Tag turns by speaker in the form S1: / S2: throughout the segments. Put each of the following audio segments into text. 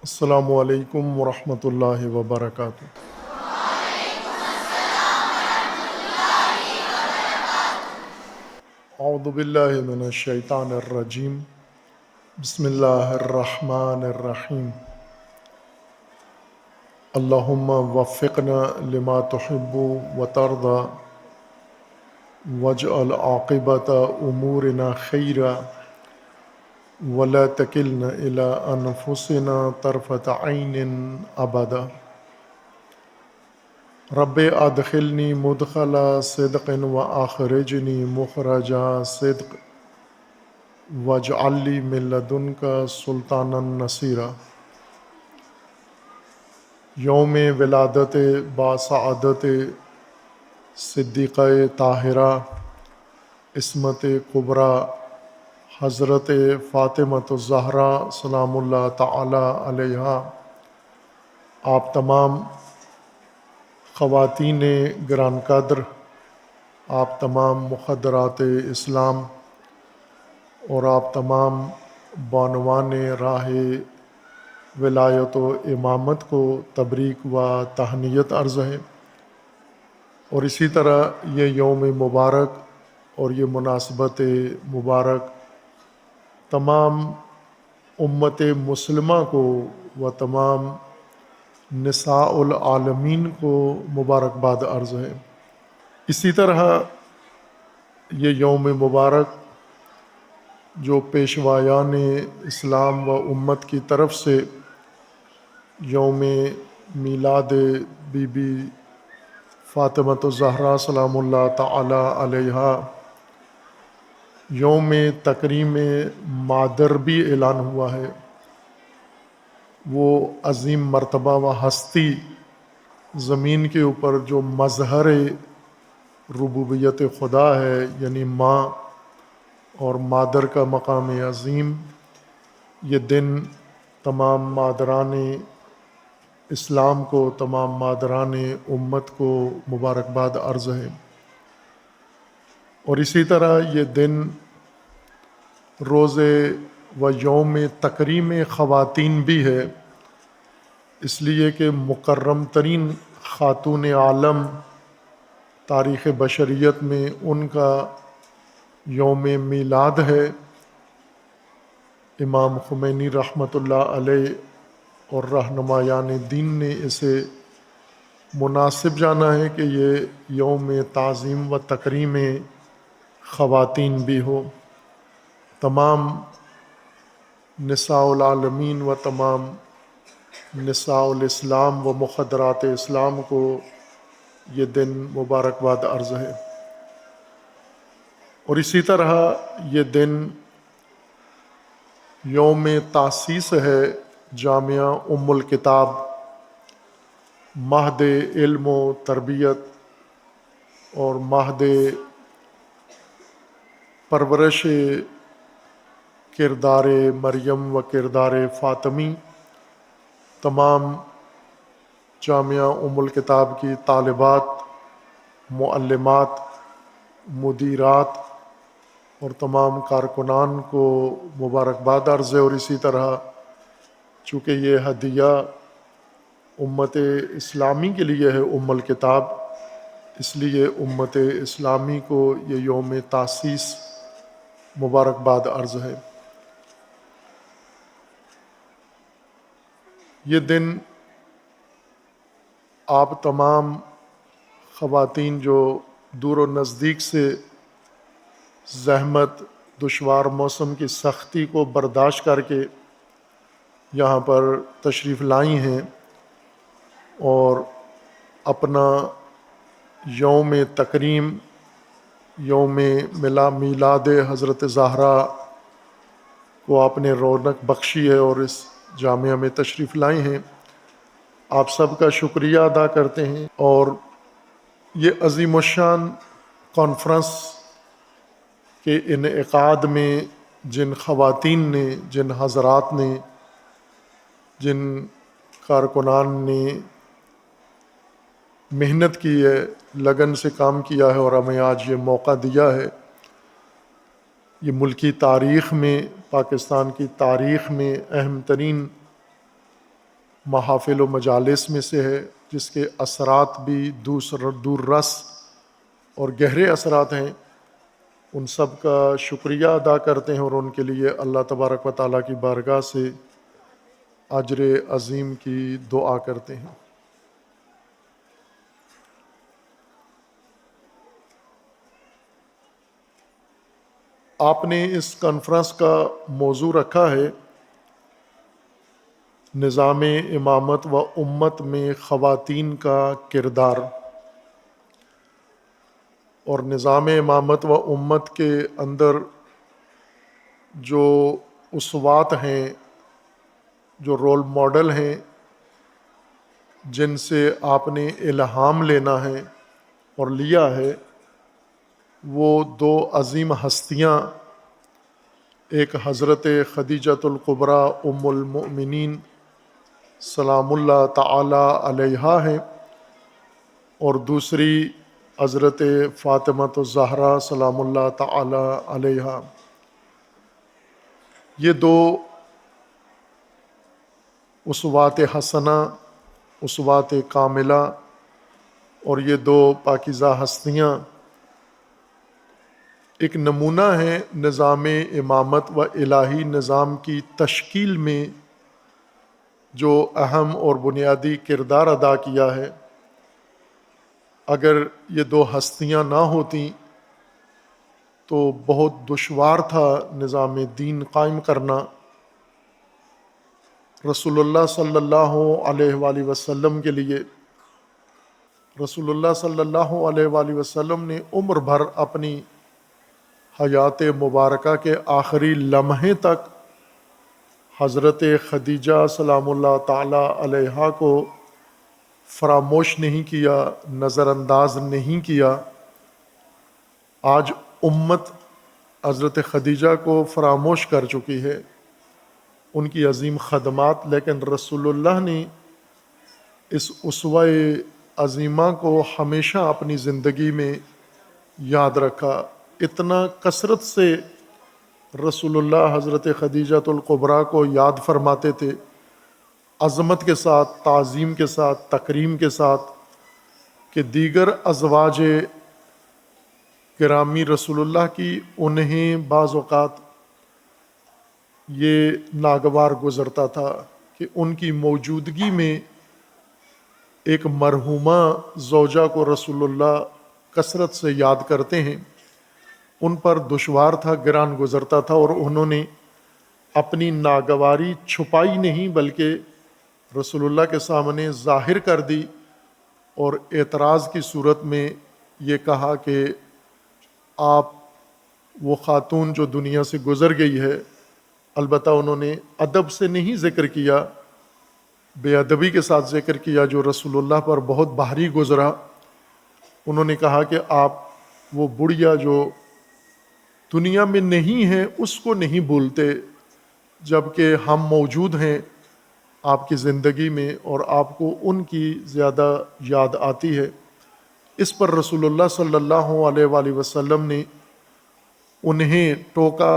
S1: السلام علیکم ورحمۃ اللہ وبرکاتہ۔ اعوذ باللہ من الشیطان الرجیم، بسم اللہ الرحمن الرحیم۔ اللہم وفقنا لما تحب وترضى واجعل عاقبۃ امورنا خیرا ولا تکلنا الی انفسنا طرفۃ عین ابدا۔ رب ادخلنی مدخل صدق واخرجنی مخرج صدق واجعل لی من لدنک سلطانا نصیرا۔ یوم ولادت باسعادت صدیقہ طاہرہ عصمت کبریٰ حضرت فاطمۃ الزہرا سلام اللہ تعالی علیہا، آپ تمام خواتین گران قدر، آپ تمام مخدرات اسلام اور آپ تمام بانوان راہ ولایت و امامت کو تبریک و تہنیت عرض ہے۔ اور اسی طرح یہ یوم مبارک اور یہ مناسبت مبارک تمام امت مسلمہ کو و تمام نساء العالمین کو مبارکباد عرض ہے۔ اسی طرح یہ یوم مبارک جو پیشوایان اسلام و امت کی طرف سے یوم میلاد بی بی فاطمۃ الزہرا سلام اللہ تعالی علیہا، یوم تکریم مادر بھی اعلان ہوا ہے، وہ عظیم مرتبہ و ہستی زمین کے اوپر جو مظہر ربوبیت خدا ہے، یعنی ماں اور مادر کا مقام عظیم، یہ دن تمام مادران اسلام کو، تمام مادران امت کو مبارکباد عرض ہے۔ اور اسی طرح یہ دن روز و یوم تکریم خواتین بھی ہے، اس لیے کہ مکرم ترین خاتون عالم تاریخ بشریت میں ان کا یوم میلاد ہے۔ امام خمینی رحمۃ اللہ علیہ اور رہنمایان دین نے اسے مناسب جانا ہے کہ یہ یوم تعظیم و تکریم خواتین بھی ہو۔ تمام نساء العالمین و تمام نساء الاسلام و مخدرات اسلام کو یہ دن مبارکباد عرض ہے۔ اور اسی طرح یہ دن یوم تاسیس ہے جامعہ ام الکتاب، مہد علم و تربیت اور مہد پرورش کردار مریم و کردار فاطمی۔ تمام جامعہ ام الکتاب کی طالبات، معلمات، مدیرات اور تمام کارکنان کو مبارکباد عرض ہے۔ اور اسی طرح چونکہ یہ ہدیہ امت اسلامی کے لیے ہے ام الکتاب، اس لیے امت اسلامی کو یہ یوم تاسیس مبارکباد عرض ہے۔ یہ دن آپ تمام خواتین جو دور و نزدیک سے زحمت، دشوار موسم کی سختی کو برداشت کر کے یہاں پر تشریف لائی ہیں اور اپنا یوم تکریم، یوم میلاد حضرت زہرا کو آپ نے رونق بخشی ہے اور اس جامعہ میں تشریف لائی ہیں، آپ سب کا شکریہ ادا کرتے ہیں۔ اور یہ عظیم الشان کانفرنس کے انعقاد میں جن خواتین نے، جن حضرات نے، جن کارکنان نے محنت کی ہے، لگن سے کام کیا ہے اور ہمیں آج یہ موقع دیا ہے، یہ ملکی تاریخ میں، پاکستان کی تاریخ میں اہم ترین محافل و مجالس میں سے ہے، جس کے اثرات بھی دور رس اور گہرے اثرات ہیں۔ ان سب کا شکریہ ادا کرتے ہیں اور ان کے لیے اللہ تبارک و تعالیٰ کی بارگاہ سے اجر عظیم کی دعا کرتے ہیں۔ آپ نے اس کانفرنس کا موضوع رکھا ہے نظام امامت و امت میں خواتین کا کردار، اور نظام امامت و امت کے اندر جو اسوات ہیں، جو رول ماڈل ہیں، جن سے آپ نے الہام لینا ہے اور لیا ہے، وہ دو عظیم ہستیاں، ایک حضرت خدیجۃ الکبریٰ ام المؤمنین سلام اللہ تعالی علیہا ہیں، اور دوسری حضرت فاطمۃ الزہرا سلام اللہ تعالی علیہا۔ یہ دو اسوات حسنہ، اسوات کاملہ، اور یہ دو پاکیزہ ہستیاں ایک نمونہ ہیں نظام امامت و الہی نظام کی تشکیل میں جو اہم اور بنیادی کردار ادا کیا ہے۔ اگر یہ دو ہستیاں نہ ہوتیں تو بہت دشوار تھا نظام دین قائم کرنا۔ رسول اللہ صلی اللہ علیہ وآلہ وسلم کے لیے، رسول اللہ صلی اللہ علیہ وآلہ وسلم نے عمر بھر اپنی حیات مبارکہ کے آخری لمحے تک حضرت خدیجہ سلام اللہ تعالی علیہا کو فراموش نہیں کیا، نظر انداز نہیں کیا۔ آج امت حضرت خدیجہ کو فراموش کر چکی ہے، ان کی عظیم خدمات، لیکن رسول اللہ نے اس اسوہ عظیمہ کو ہمیشہ اپنی زندگی میں یاد رکھا۔ اتنا کثرت سے رسول اللہ حضرت خدیجۃ الکبریٰ کو یاد فرماتے تھے، عظمت کے ساتھ، تعظیم کے ساتھ، تکریم کے ساتھ، کہ دیگر ازواج گرامی رسول اللہ کی انہیں بعض اوقات یہ ناگوار گزرتا تھا کہ ان کی موجودگی میں ایک مرحومہ زوجہ کو رسول اللہ کثرت سے یاد کرتے ہیں، ان پر دشوار تھا، گران گزرتا تھا، اور انہوں نے اپنی ناگواری چھپائی نہیں بلکہ رسول اللہ کے سامنے ظاہر کر دی، اور اعتراض کی صورت میں یہ کہا کہ آپ وہ خاتون جو دنیا سے گزر گئی ہے، البتہ انہوں نے ادب سے نہیں ذکر کیا، بے ادبی کے ساتھ ذکر کیا جو رسول اللہ پر بہت بھاری گزرا۔ انہوں نے کہا کہ آپ وہ بڑھیا جو دنیا میں نہیں ہے اس کو نہیں بھولتے، جبکہ ہم موجود ہیں آپ کی زندگی میں اور آپ کو ان کی زیادہ یاد آتی ہے۔ اس پر رسول اللہ صلی اللہ علیہ وآلہ وسلم نے انہیں ٹوکا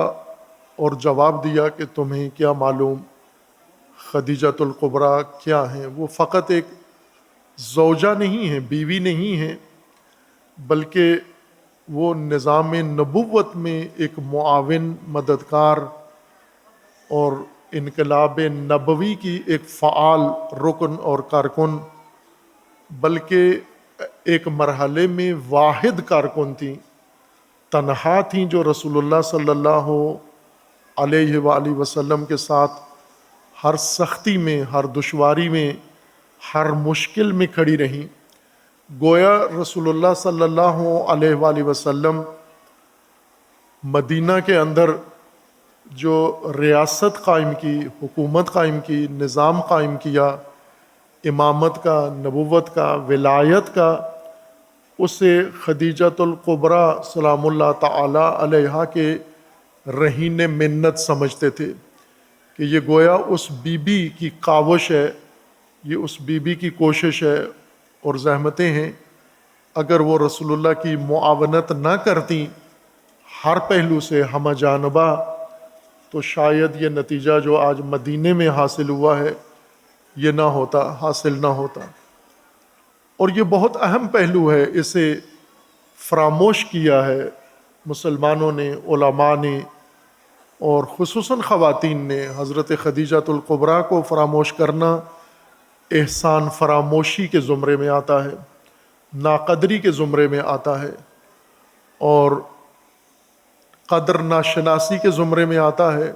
S1: اور جواب دیا کہ تمہیں کیا معلوم خدیجۃ الکبریٰ کیا ہیں؟ وہ فقط ایک زوجہ نہیں ہیں، بیوی نہیں ہیں، بلکہ وہ نظام نبوت میں ایک معاون، مددگار اور انقلاب نبوی کی ایک فعال رکن اور کارکن، بلکہ ایک مرحلے میں واحد کارکن تھیں، تنہا تھیں، جو رسول اللہ صلی اللہ علیہ وآلہ وسلم کے ساتھ ہر سختی میں، ہر دشواری میں، ہر مشکل میں کھڑی رہیں۔ گویا رسول اللہ صلی اللہ علیہ وآلہ وسلم مدینہ کے اندر جو ریاست قائم کی، حکومت قائم کی، نظام قائم کیا، امامت کا، نبوت کا، ولایت کا، اسے خدیجۃ الکبریٰ سلام اللہ تعالی علیہا کے رہین منت سمجھتے تھے کہ یہ گویا اس بی بی کی کاوش ہے، یہ اس بی بی کی کوشش ہے اور زحمتیں ہیں۔ اگر وہ رسول اللہ کی معاونت نہ کرتیں ہر پہلو سے ہمہ جانبہ، تو شاید یہ نتیجہ جو آج مدینے میں حاصل ہوا ہے یہ نہ ہوتا، حاصل نہ ہوتا۔ اور یہ بہت اہم پہلو ہے، اسے فراموش کیا ہے مسلمانوں نے، علماء نے، اور خصوصاً خواتین نے۔ حضرت خدیجۃ الکبریٰ کو فراموش کرنا احسان فراموشی کے زمرے میں آتا ہے، ناقدری کے زمرے میں آتا ہے، اور قدر ناشناسی کے زمرے میں آتا ہے۔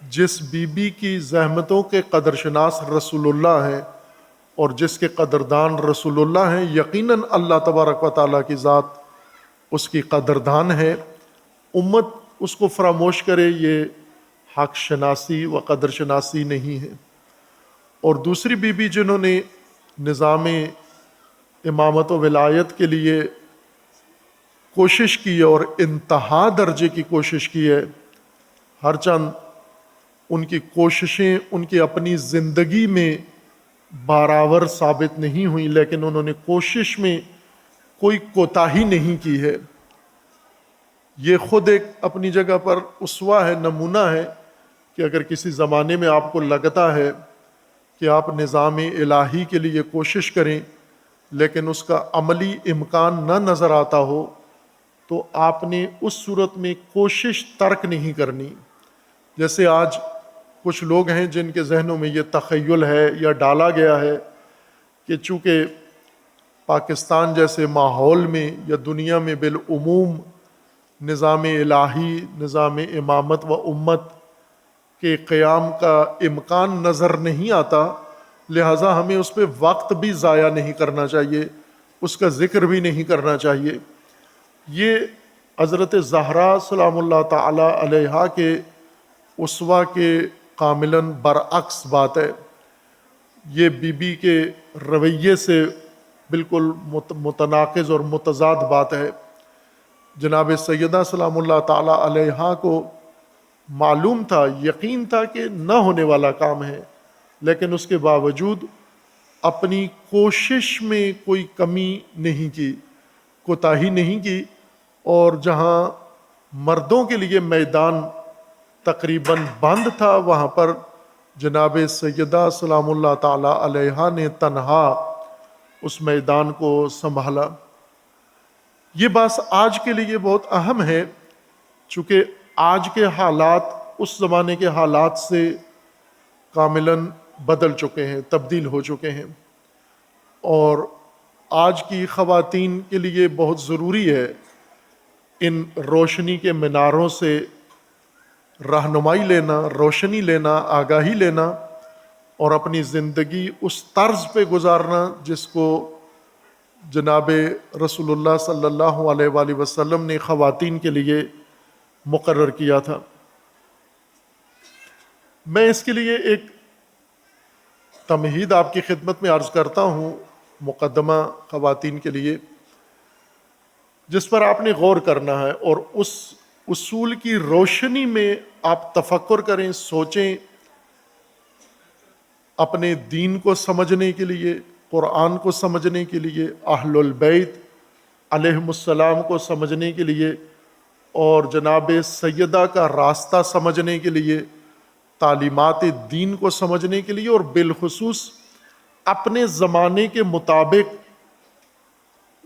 S1: جس بی بی کی زحمتوں کے قدر شناس رسول اللہ ہیں اور جس کے قدردان رسول اللہ ہیں، یقیناً اللہ تبارک و تعالیٰ کی ذات اس کی قدردان ہے۔ امت اس کو فراموش کرے، یہ حق شناسی و قدر شناسی نہیں ہے۔ اور دوسری بی بی جنہوں نے نظام امامت و ولایت کے لیے کوشش کی اور انتہا درجے کی کوشش کی ہے، ہر چند ان کی کوششیں ان کی اپنی زندگی میں بارآور ثابت نہیں ہوئیں، لیکن انہوں نے کوشش میں کوئی کوتاہی نہیں کی ہے۔ یہ خود ایک اپنی جگہ پر اسوہ ہے، نمونہ ہے کہ اگر کسی زمانے میں آپ کو لگتا ہے کہ آپ نظام الہی کے لیے کوشش کریں لیکن اس کا عملی امکان نہ نظر آتا ہو، تو آپ نے اس صورت میں کوشش ترک نہیں کرنی۔ جیسے آج کچھ لوگ ہیں جن کے ذہنوں میں یہ تخیل ہے یا ڈالا گیا ہے کہ چونکہ پاکستان جیسے ماحول میں یا دنیا میں بالعموم نظام الہی، نظام امامت و امت کے قیام کا امکان نظر نہیں آتا، لہٰذا ہمیں اس پہ وقت بھی ضائع نہیں کرنا چاہیے، اس کا ذکر بھی نہیں کرنا چاہیے۔ یہ حضرت زہرا سلام اللہ تعالی علیہا کے اسوہ کے کاملاً برعکس بات ہے۔ یہ بی بی کے رویے سے بالکل متناقض اور متضاد بات ہے۔ جناب سیدہ سلام اللہ تعالی علیہا کو معلوم تھا، یقین تھا کہ نہ ہونے والا کام ہے، لیکن اس کے باوجود اپنی کوشش میں کوئی کمی نہیں کی، کوتاہی نہیں کی، اور جہاں مردوں کے لیے میدان تقریباً بند تھا، وہاں پر جناب سیدہ سلام اللہ تعالی علیہا نے تنہا اس میدان کو سنبھالا۔ یہ بات آج کے لیے بہت اہم ہے، چونکہ آج کے حالات اس زمانے کے حالات سے کاملاً بدل چکے ہیں، تبدیل ہو چکے ہیں، اور آج کی خواتین کے لیے بہت ضروری ہے ان روشنی کے میناروں سے رہنمائی لینا، روشنی لینا، آگاہی لینا، اور اپنی زندگی اس طرز پہ گزارنا جس کو جناب رسول اللہ صلی اللہ علیہ وآلہ وسلم نے خواتین کے لیے مقرر کیا تھا۔ میں اس کے لیے ایک تمہید آپ کی خدمت میں عرض کرتا ہوں، مقدمہ خواتین کے لیے، جس پر آپ نے غور کرنا ہے، اور اس اصول کی روشنی میں آپ تفکر کریں، سوچیں، اپنے دین کو سمجھنے کے لیے، قرآن کو سمجھنے کے لیے، اہل البیت علیہم السلام کو سمجھنے کے لیے، اور جناب سیدہ کا راستہ سمجھنے کے لیے، تعلیمات دین کو سمجھنے کے لیے، اور بالخصوص اپنے زمانے کے مطابق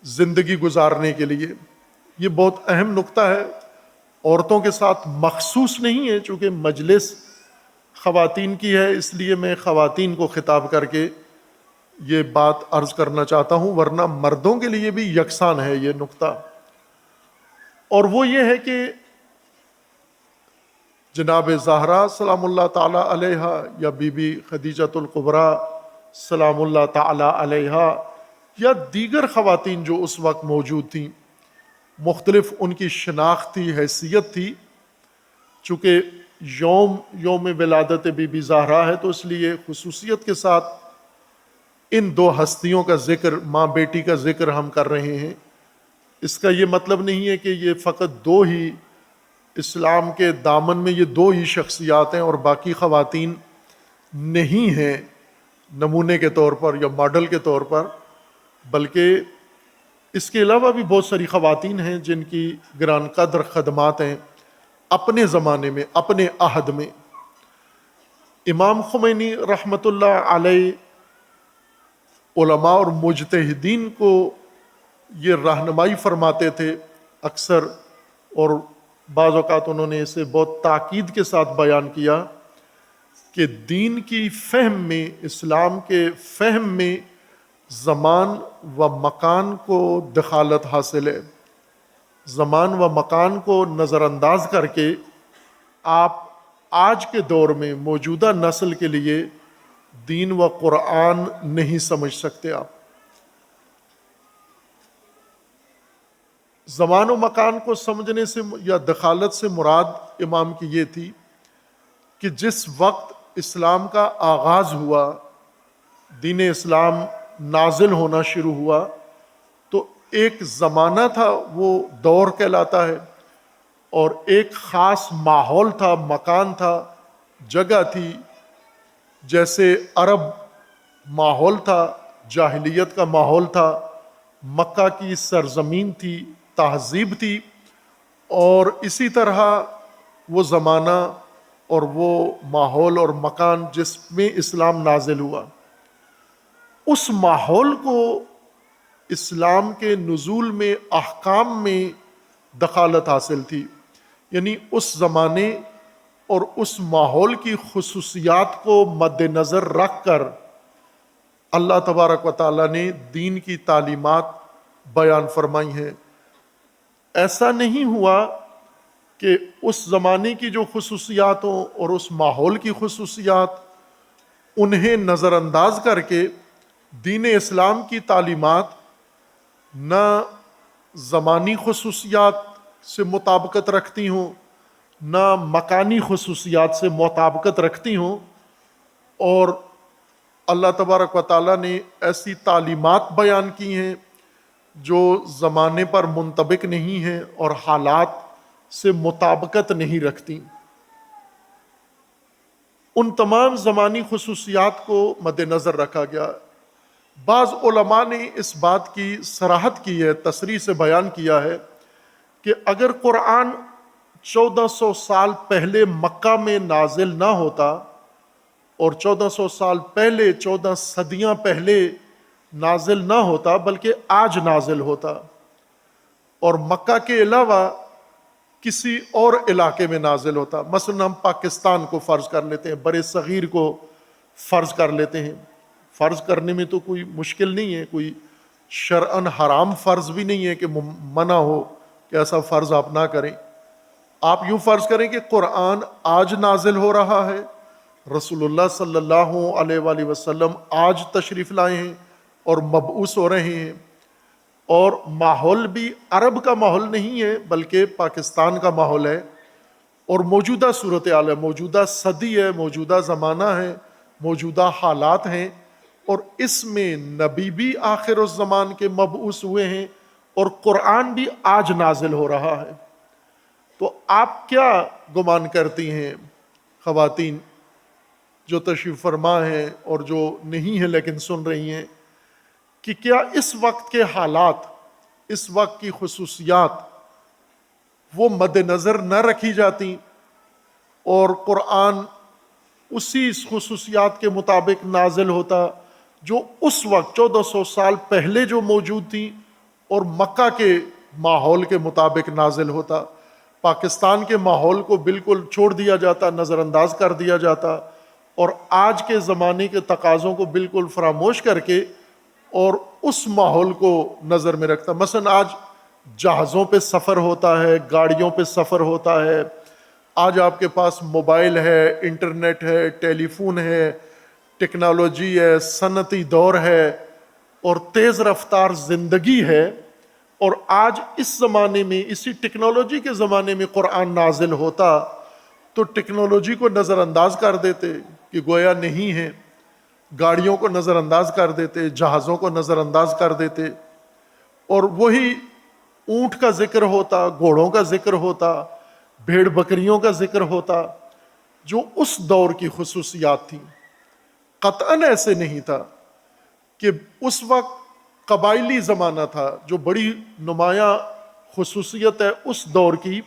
S1: زندگی گزارنے کے لیے۔ یہ بہت اہم نقطہ ہے، عورتوں کے ساتھ مخصوص نہیں ہے، چونکہ مجلس خواتین کی ہے، اس لیے میں خواتین کو خطاب کر کے یہ بات عرض کرنا چاہتا ہوں، ورنہ مردوں کے لیے بھی یکساں ہے یہ نقطہ۔ اور وہ یہ ہے کہ جناب زہرا سلام اللہ تعالی علیہا یا بی بی خدیجۃ الکبریٰ سلام اللہ تعالی علیہا یا دیگر خواتین جو اس وقت موجود تھیں، مختلف ان کی شناختی حیثیت تھی۔ چونکہ یوم ولادت بی بی زہرا ہے تو اس لیے خصوصیت کے ساتھ ان دو ہستیوں کا ذکر، ماں بیٹی کا ذکر ہم کر رہے ہیں۔ اس کا یہ مطلب نہیں ہے کہ یہ فقط دو ہی اسلام کے دامن میں یہ دو ہی شخصیات ہیں اور باقی خواتین نہیں ہیں نمونے کے طور پر یا ماڈل کے طور پر، بلکہ اس کے علاوہ بھی بہت ساری خواتین ہیں جن کی گران قدر خدمات ہیں اپنے زمانے میں، اپنے عہد میں۔ امام خمینی رحمۃ اللہ علیہ علماء اور مجتہدین کو یہ رہنمائی فرماتے تھے اکثر، اور بعض اوقات انہوں نے اسے بہت تاکید کے ساتھ بیان کیا کہ دین کی فہم میں، اسلام کے فہم میں زمان و مکان کو دخالت حاصل ہے۔ زمان و مکان کو نظر انداز کر کے آپ آج کے دور میں موجودہ نسل کے لیے دین و قرآن نہیں سمجھ سکتے۔ آپ زمان و مکان کو سمجھنے سے یا دخالت سے مراد امام کی یہ تھی کہ جس وقت اسلام کا آغاز ہوا، دین اسلام نازل ہونا شروع ہوا، تو ایک زمانہ تھا، وہ دور کہلاتا ہے، اور ایک خاص ماحول تھا، مکان تھا، جگہ تھی۔ جیسے عرب ماحول تھا، جاہلیت کا ماحول تھا، مکہ کی سرزمین تھی، تہذیب تھی، اور اسی طرح وہ زمانہ اور وہ ماحول اور مکان جس میں اسلام نازل ہوا، اس ماحول کو اسلام کے نزول میں، احکام میں دخالت حاصل تھی۔ یعنی اس زمانے اور اس ماحول کی خصوصیات کو مد نظر رکھ کر اللہ تبارک و تعالیٰ نے دین کی تعلیمات بیان فرمائی ہیں۔ ایسا نہیں ہوا کہ اس زمانے کی جو خصوصیات ہوں اور اس ماحول کی خصوصیات، انہیں نظر انداز کر کے دین اسلام کی تعلیمات نہ زمانی خصوصیات سے مطابقت رکھتی ہوں، نہ مکانی خصوصیات سے مطابقت رکھتی ہوں، اور اللہ تبارک و تعالیٰ نے ایسی تعلیمات بیان کی ہیں جو زمانے پر منطبق نہیں ہیں اور حالات سے مطابقت نہیں رکھتی۔ ان تمام زمانی خصوصیات کو مد نظر رکھا گیا۔ بعض علماء نے اس بات کی صراحت کی ہے، تصریح سے بیان کیا ہے کہ اگر قرآن 1400 سال پہلے مکہ میں نازل نہ ہوتا، اور 1400 سال پہلے، 14 صدیاں پہلے نازل نہ ہوتا، بلکہ آج نازل ہوتا، اور مکہ کے علاوہ کسی اور علاقے میں نازل ہوتا، مثلا ہم پاکستان کو فرض کر لیتے ہیں، بر صغیر کو فرض کر لیتے ہیں۔ فرض کرنے میں تو کوئی مشکل نہیں ہے، کوئی شرعاً حرام فرض بھی نہیں ہے کہ منع ہو کہ ایسا فرض آپ نہ کریں۔ آپ یوں فرض کریں کہ قرآن آج نازل ہو رہا ہے، رسول اللہ صلی اللہ علیہ وآلہ وسلم آج تشریف لائے ہیں اور مبعوث ہو رہے ہیں، اور ماحول بھی عرب کا ماحول نہیں ہے بلکہ پاکستان کا ماحول ہے، اور موجودہ صورتحال ہے، موجودہ صدی ہے، موجودہ زمانہ ہے، موجودہ حالات ہیں، اور اس میں نبی بھی آخر الزمان کے مبعوث ہوئے ہیں اور قرآن بھی آج نازل ہو رہا ہے۔ تو آپ کیا گمان کرتی ہیں خواتین جو تشریف فرما ہیں اور جو نہیں ہیں لیکن سن رہی ہیں، کہ کیا اس وقت کے حالات، اس وقت کی خصوصیات وہ مد نظر نہ رکھی جاتی اور قرآن اسی خصوصیات کے مطابق نازل ہوتا جو اس وقت 1400 سال پہلے جو موجود تھی، اور مکہ کے ماحول کے مطابق نازل ہوتا؟ پاکستان کے ماحول کو بالکل چھوڑ دیا جاتا، نظر انداز کر دیا جاتا، اور آج کے زمانے کے تقاضوں کو بالکل فراموش کر کے اور اس ماحول کو نظر میں رکھتا۔ مثلا آج جہازوں پہ سفر ہوتا ہے، گاڑیوں پہ سفر ہوتا ہے، آج آپ کے پاس موبائل ہے، انٹرنیٹ ہے، ٹیلی فون ہے، ٹیکنالوجی ہے، صنعتی دور ہے، اور تیز رفتار زندگی ہے، اور آج اس زمانے میں، اسی ٹیکنالوجی کے زمانے میں قرآن نازل ہوتا تو ٹیکنالوجی کو نظر انداز کر دیتے کہ گویا نہیں ہے، گاڑیوں کو نظر انداز کر دیتے، جہازوں کو نظر انداز کر دیتے، اور وہی اونٹ کا ذکر ہوتا، گھوڑوں کا ذکر ہوتا، بھیڑ بکریوں کا ذکر ہوتا، جو اس دور کی خصوصیات تھیں۔ قطعاً ایسے نہیں تھا کہ اس وقت قبائلی زمانہ تھا، جو بڑی نمایاں خصوصیت ہے اس دور کی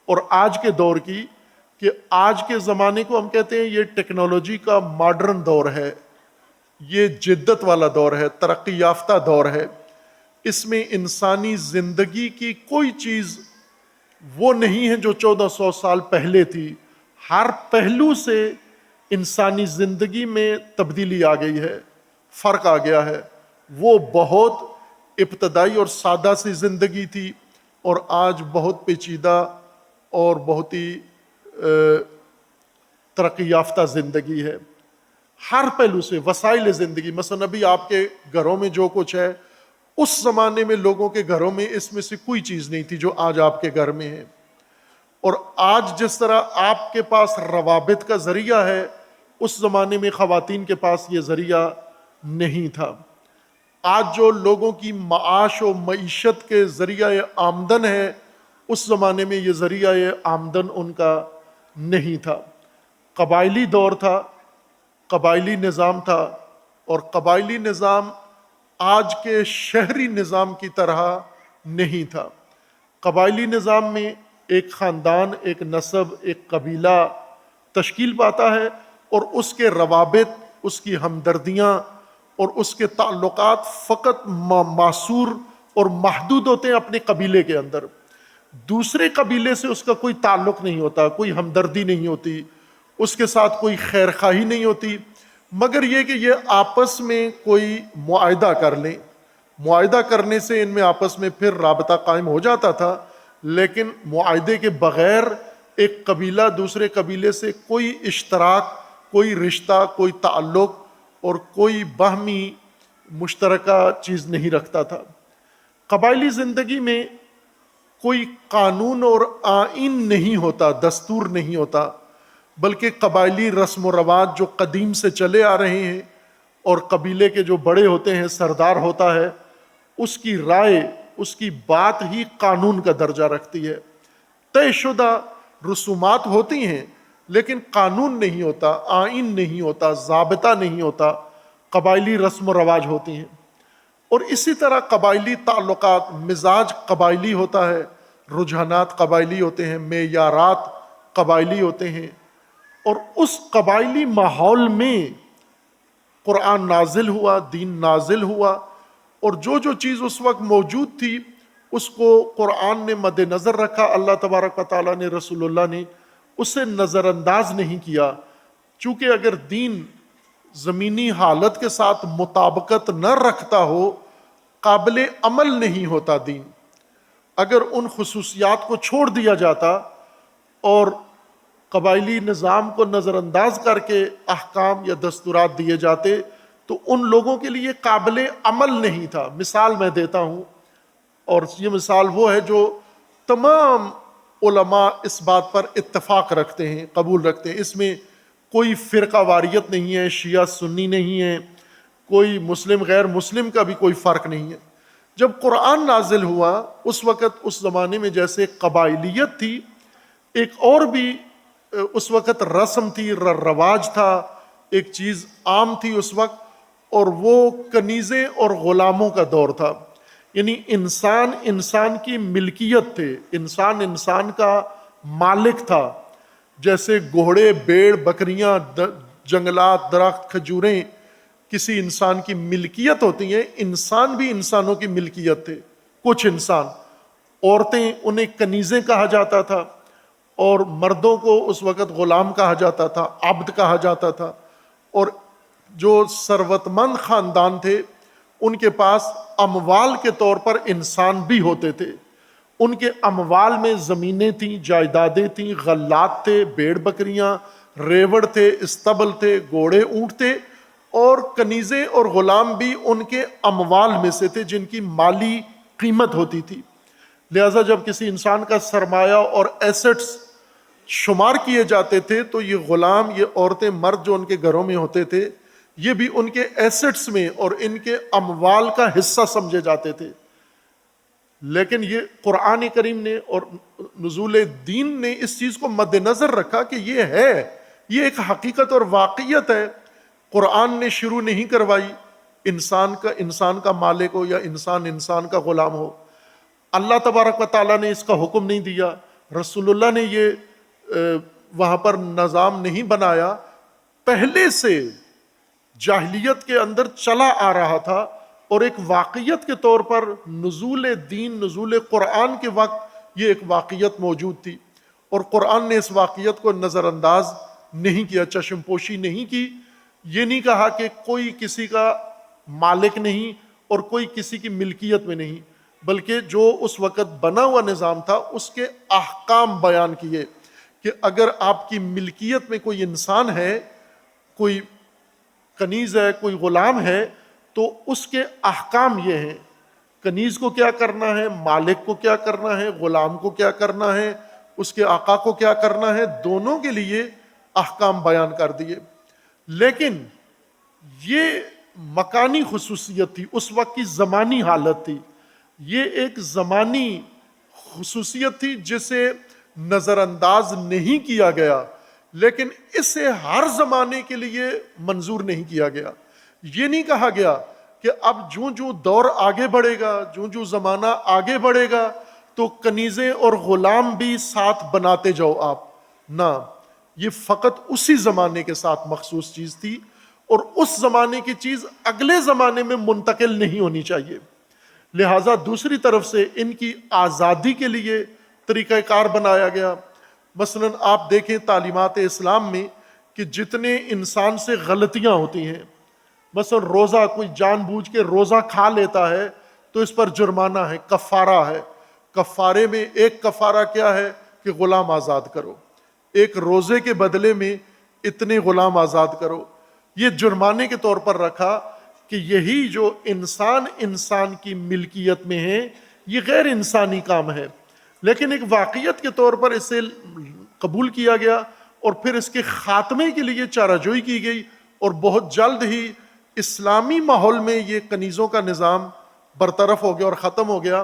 S1: اور آج کے دور کی، کہ آج کے زمانے کو ہم کہتے ہیں یہ ٹیکنالوجی کا ماڈرن دور ہے، یہ جدت والا دور ہے، ترقی یافتہ دور ہے، اس میں انسانی زندگی کی کوئی چیز وہ نہیں ہے جو 1400 سال پہلے تھی۔ ہر پہلو سے انسانی زندگی میں تبدیلی آ گئی ہے، فرق آ گیا ہے۔ وہ بہت ابتدائی اور سادہ سی زندگی تھی، اور آج بہت پیچیدہ اور بہت ہی ترقی یافتہ زندگی ہے۔ ہر پہلو سے وسائل زندگی، مثلا ابھی آپ کے گھروں میں جو کچھ ہے، اس زمانے میں لوگوں کے گھروں میں اس میں سے کوئی چیز نہیں تھی جو آج آپ کے گھر میں ہے۔ اور آج جس طرح آپ کے پاس روابط کا ذریعہ ہے، اس زمانے میں خواتین کے پاس یہ ذریعہ نہیں تھا۔ آج جو لوگوں کی معاش و معیشت کے ذریعہ آمدن ہے، اس زمانے میں یہ ذریعہ آمدن ان کا نہیں تھا۔ قبائلی دور تھا، قبائلی نظام تھا، اور قبائلی نظام آج کے شہری نظام کی طرح نہیں تھا۔ قبائلی نظام میں ایک خاندان، ایک نسب، ایک قبیلہ تشکیل پاتا ہے، اور اس کے روابط، اس کی ہمدردیاں اور اس کے تعلقات فقط معصور اور محدود ہوتے ہیں اپنے قبیلے کے اندر۔ دوسرے قبیلے سے اس کا کوئی تعلق نہیں ہوتا، کوئی ہمدردی نہیں ہوتی، اس کے ساتھ کوئی خیر خواہی نہیں ہوتی، مگر یہ کہ یہ آپس میں کوئی معاہدہ کر لیں۔ معاہدہ کرنے سے ان میں آپس میں پھر رابطہ قائم ہو جاتا تھا، لیکن معاہدے کے بغیر ایک قبیلہ دوسرے قبیلے سے کوئی اشتراک، کوئی رشتہ، کوئی تعلق اور کوئی باہمی مشترکہ چیز نہیں رکھتا تھا۔ قبائلی زندگی میں کوئی قانون اور آئین نہیں ہوتا، دستور نہیں ہوتا، بلکہ قبائلی رسم و رواج جو قدیم سے چلے آ رہے ہیں، اور قبیلے کے جو بڑے ہوتے ہیں، سردار ہوتا ہے، اس کی رائے، اس کی بات ہی قانون کا درجہ رکھتی ہے۔ طے شدہ رسومات ہوتی ہیں، لیکن قانون نہیں ہوتا، آئین نہیں ہوتا، ضابطہ نہیں ہوتا، قبائلی رسم و رواج ہوتی ہیں۔ اور اسی طرح قبائلی تعلقات، مزاج قبائلی ہوتا ہے، رجحانات قبائلی ہوتے ہیں، معیارات قبائلی ہوتے ہیں، اور اس قبائلی ماحول میں قرآن نازل ہوا، دین نازل ہوا، اور جو جو چیز اس وقت موجود تھی اس کو قرآن نے مد نظر رکھا، اللہ تبارک و تعالیٰ نے، رسول اللہ نے اسے نظر انداز نہیں کیا۔ چونکہ اگر دین زمینی حالت کے ساتھ مطابقت نہ رکھتا ہو، قابل عمل نہیں ہوتا دین۔ اگر ان خصوصیات کو چھوڑ دیا جاتا اور قبائلی نظام کو نظر انداز کر کے احکام یا دستورات دیے جاتے تو ان لوگوں کے لیے قابل عمل نہیں تھا۔ مثال میں دیتا ہوں، اور یہ مثال وہ ہے جو تمام علماء اس بات پر اتفاق رکھتے ہیں، قبول رکھتے ہیں، اس میں کوئی فرقہ واریت نہیں ہے، شیعہ سنی نہیں ہے، کوئی مسلم غیر مسلم کا بھی کوئی فرق نہیں ہے۔ جب قرآن نازل ہوا اس وقت، اس زمانے میں جیسے قبائلیت تھی، ایک اور بھی اس وقت رسم تھی، رواج تھا، ایک چیز عام تھی اس وقت، اور وہ کنیزیں اور غلاموں کا دور تھا۔ یعنی انسان انسان کی ملکیت تھے، انسان انسان کا مالک تھا۔ جیسے گھوڑے، بیڑ، بکریاں، جنگلات، درخت، کھجوریں کسی انسان کی ملکیت ہوتی ہیں، انسان بھی انسانوں کی ملکیت تھے۔ کچھ انسان، عورتیں انہیں کنیزیں کہا جاتا تھا، اور مردوں کو اس وقت غلام کہا جاتا تھا، عبد کہا جاتا تھا۔ اور جو ثروت مند خاندان تھے ان کے پاس اموال کے طور پر انسان بھی ہوتے تھے۔ ان کے اموال میں زمینیں تھیں، جائیدادیں تھیں، غلات تھے، بھیڑ بکریاں، ریوڑ تھے، استبل تھے، گھوڑے، اونٹ تھے، اور کنیزیں اور غلام بھی ان کے اموال میں سے تھے جن کی مالی قیمت ہوتی تھی۔ لہٰذا جب کسی انسان کا سرمایہ اور ایسٹس شمار کیے جاتے تھے تو یہ غلام، یہ عورتیں، مرد جو ان کے گھروں میں ہوتے تھے، یہ بھی ان کے ایسٹس میں اور ان کے اموال کا حصہ سمجھے جاتے تھے۔ لیکن یہ قرآن کریم نے اور نزول دین نے اس چیز کو مد نظر رکھا کہ یہ ہے، یہ ایک حقیقت اور واقعیت ہے۔ قرآن نے شروع نہیں کروائی انسان کا مالک ہو یا انسان کا غلام ہو۔ اللہ تبارک و تعالیٰ نے اس کا حکم نہیں دیا، رسول اللہ نے یہ وہاں پر نظام نہیں بنایا، پہلے سے جاہلیت کے اندر چلا آ رہا تھا، اور ایک واقعیت کے طور پر نزول دین، نزول قرآن کے وقت یہ ایک واقعیت موجود تھی، اور قرآن نے اس واقعیت کو نظر انداز نہیں کیا، چشم پوشی نہیں کی۔ یہ نہیں کہا کہ کوئی کسی کا مالک نہیں اور کوئی کسی کی ملکیت میں نہیں، بلکہ جو اس وقت بنا ہوا نظام تھا اس کے احکام بیان کیے کہ اگر آپ کی ملکیت میں کوئی انسان ہے، کوئی کنیز ہے، کوئی غلام ہے، تو اس کے احکام یہ ہیں، کنیز کو کیا کرنا ہے، مالک کو کیا کرنا ہے، غلام کو کیا کرنا ہے، اس کے آقا کو کیا کرنا ہے، دونوں کے لیے احکام بیان کر دیے۔ لیکن یہ مکانی خصوصیت تھی، اس وقت کی زمانی حالت تھی، یہ ایک زمانی خصوصیت تھی جسے نظر انداز نہیں کیا گیا، لیکن اسے ہر زمانے کے لیے منظور نہیں کیا گیا۔ یہ نہیں کہا گیا کہ اب جوں دور آگے بڑھے گا، جوں زمانہ آگے بڑھے گا تو کنیزیں اور غلام بھی ساتھ بناتے جاؤ آپ، نہ، یہ فقط اسی زمانے کے ساتھ مخصوص چیز تھی، اور اس زمانے کی چیز اگلے زمانے میں منتقل نہیں ہونی چاہیے۔ لہٰذا دوسری طرف سے ان کی آزادی کے لیے طریقہ کار بنایا گیا۔ مثلا آپ دیکھیں تعلیمات اسلام میں کہ جتنے انسان سے غلطیاں ہوتی ہیں، مثلا روزہ، کوئی جان بوجھ کے روزہ کھا لیتا ہے تو اس پر جرمانہ ہے، کفارہ ہے۔ کفارے میں ایک کفارہ کیا ہے کہ غلام آزاد کرو، ایک روزے کے بدلے میں اتنے غلام آزاد کرو۔ یہ جرمانے کے طور پر رکھا کہ یہی جو انسان کی ملکیت میں ہے یہ غیر انسانی کام ہے، لیکن ایک واقعیت کے طور پر اسے قبول کیا گیا، اور پھر اس کے خاتمے کے لیے چارہ جوئی کی گئی، اور بہت جلد ہی اسلامی ماحول میں یہ کنیزوں کا نظام برطرف ہو گیا اور ختم ہو گیا۔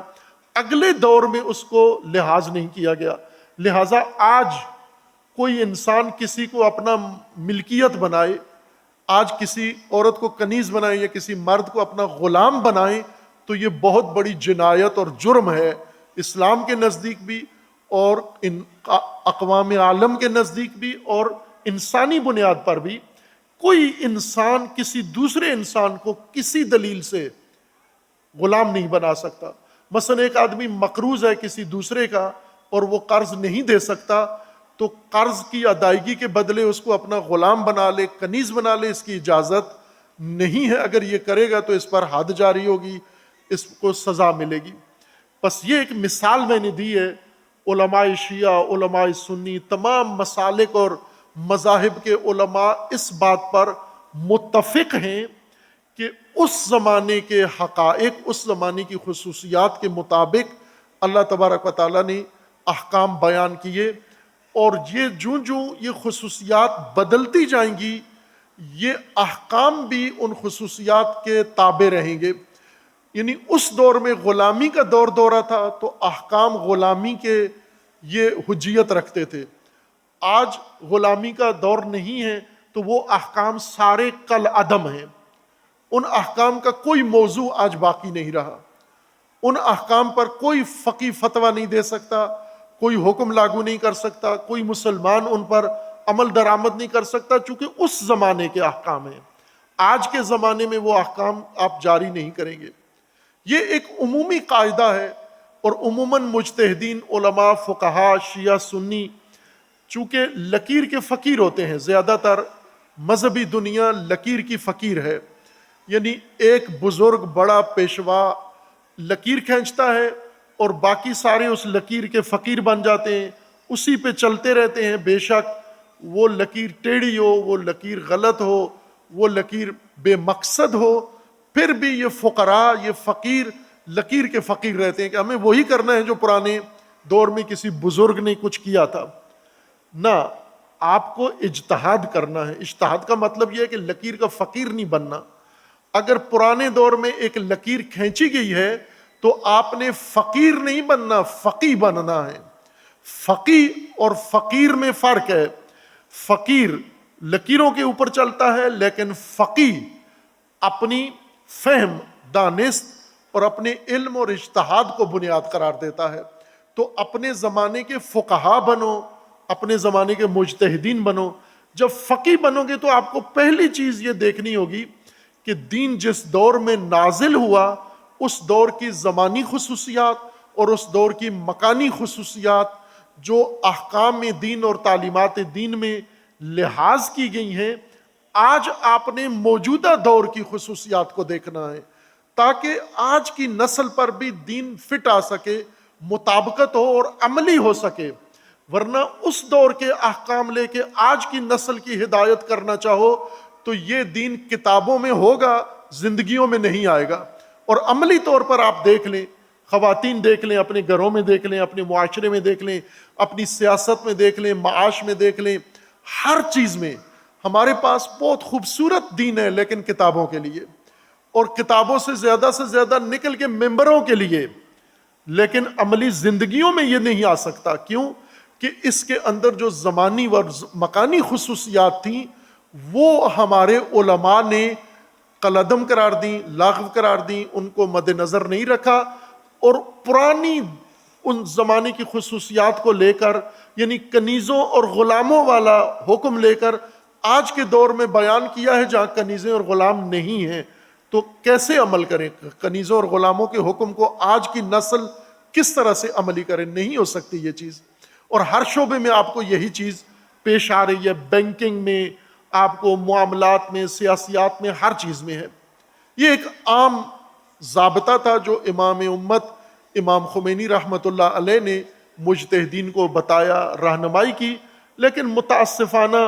S1: اگلے دور میں اس کو لحاظ نہیں کیا گیا۔ لہٰذا آج کوئی انسان کسی کو اپنا ملکیت بنائے، آج کسی عورت کو کنیز بنائے یا کسی مرد کو اپنا غلام بنائے، تو یہ بہت بڑی جنایت اور جرم ہے، اسلام کے نزدیک بھی اور اقوام عالم کے نزدیک بھی، اور انسانی بنیاد پر بھی۔ کوئی انسان کسی دوسرے انسان کو کسی دلیل سے غلام نہیں بنا سکتا۔ مثلا ایک آدمی مقروض ہے کسی دوسرے کا اور وہ قرض نہیں دے سکتا، تو قرض کی ادائیگی کے بدلے اس کو اپنا غلام بنا لے، کنیز بنا لے، اس کی اجازت نہیں ہے۔ اگر یہ کرے گا تو اس پر حد جاری ہوگی، اس کو سزا ملے گی۔ بس یہ ایک مثال میں نے دی ہے۔ علماء شیعہ، علماء سنی، تمام مسالک اور مذاہب کے علماء اس بات پر متفق ہیں کہ اس زمانے کے حقائق، اس زمانے کی خصوصیات کے مطابق اللہ تبارک و تعالیٰ نے احکام بیان کیے، اور یہ جوں یہ خصوصیات بدلتی جائیں گی، یہ احکام بھی ان خصوصیات کے تابع رہیں گے۔ یعنی اس دور میں غلامی کا دورہ تھا تو احکام غلامی کے یہ حجیت رکھتے تھے۔ آج غلامی کا دور نہیں ہے تو وہ احکام سارے کل عدم ہیں، ان احکام کا کوئی موضوع آج باقی نہیں رہا، ان احکام پر کوئی فقی فتویٰ نہیں دے سکتا، کوئی حکم لاگو نہیں کر سکتا، کوئی مسلمان ان پر عمل درآمد نہیں کر سکتا، چونکہ اس زمانے کے احکام ہیں۔ آج کے زمانے میں وہ احکام آپ جاری نہیں کریں گے۔ یہ ایک عمومی قاعدہ ہے، اور عموماً مجتہدین، علماء، فقہاء، شیعہ، سنی چونکہ لکیر کے فقیر ہوتے ہیں، زیادہ تر مذہبی دنیا لکیر کی فقیر ہے، یعنی ایک بزرگ بڑا پیشوا لکیر کھینچتا ہے اور باقی سارے اس لکیر کے فقیر بن جاتے ہیں، اسی پہ چلتے رہتے ہیں، بے شک وہ لکیر ٹیڑھی ہو، وہ لکیر غلط ہو، وہ لکیر بے مقصد ہو، پھر بھی یہ فقراء، یہ فقیر لکیر کے فقیر رہتے ہیں کہ ہمیں وہی کرنا ہے جو پرانے دور میں کسی بزرگ نے کچھ کیا تھا۔ نہ، آپ کو اجتہاد کرنا ہے۔ اجتہاد کا مطلب یہ ہے کہ لکیر کا فقیر نہیں بننا۔ اگر پرانے دور میں ایک لکیر کھینچی گئی ہے تو آپ نے فقیر نہیں بننا، فقی بننا ہے۔ فقی اور فقیر میں فرق ہے۔ فقیر لکیروں کے اوپر چلتا ہے، لیکن فقی اپنی فہم، دانست اور اپنے علم اور اجتہاد کو بنیاد قرار دیتا ہے۔ تو اپنے زمانے کے فقہا بنو، اپنے زمانے کے مجتہدین بنو. جب فقی بنو گے تو آپ کو پہلی چیز یہ دیکھنی ہوگی کہ دین جس دور میں نازل ہوا اس دور کی زمانی خصوصیات اور اس دور کی مکانی خصوصیات جو احکام دین اور تعلیمات دین میں لحاظ کی گئی ہیں، آج آپ نے موجودہ دور کی خصوصیات کو دیکھنا ہے تاکہ آج کی نسل پر بھی دین فٹ آ سکے، مطابقت ہو اور عملی ہو سکے. ورنہ اس دور کے احکام لے کے آج کی نسل کی ہدایت کرنا چاہو تو یہ دین کتابوں میں ہوگا، زندگیوں میں نہیں آئے گا. اور عملی طور پر آپ دیکھ لیں، خواتین دیکھ لیں، اپنے گھروں میں دیکھ لیں، اپنے معاشرے میں دیکھ لیں، اپنی سیاست میں دیکھ لیں، معاش میں دیکھ لیں، ہر چیز میں ہمارے پاس بہت خوبصورت دین ہے لیکن کتابوں کے لیے، اور کتابوں سے زیادہ نکل کے ممبروں کے لیے، لیکن عملی زندگیوں میں یہ نہیں آ سکتا. کیوں؟ کہ اس کے اندر جو زمانی و مکانی خصوصیات تھیں وہ ہمارے علماء نے قلعدم قرار دیں، لاغو قرار دیں، ان کو مد نظر نہیں رکھا، اور پرانی ان زمانے کی خصوصیات کو لے کر، یعنی کنیزوں اور غلاموں والا حکم لے کر آج کے دور میں بیان کیا ہے جہاں کنیزیں اور غلام نہیں ہیں. تو کیسے عمل کریں؟ کنیزوں اور غلاموں کے حکم کو آج کی نسل کس طرح سے عملی کرے؟ نہیں ہو سکتی یہ چیز. اور ہر شعبے میں آپ کو یہی چیز پیش آ رہی ہے، بینکنگ میں، آپ کو معاملات میں، سیاسیات میں، ہر چیز میں ہے. یہ ایک عام ضابطہ تھا جو امام امت امام خمینی رحمۃ اللہ علیہ نے مجتہدین کو بتایا، رہنمائی کی. لیکن متاسفانہ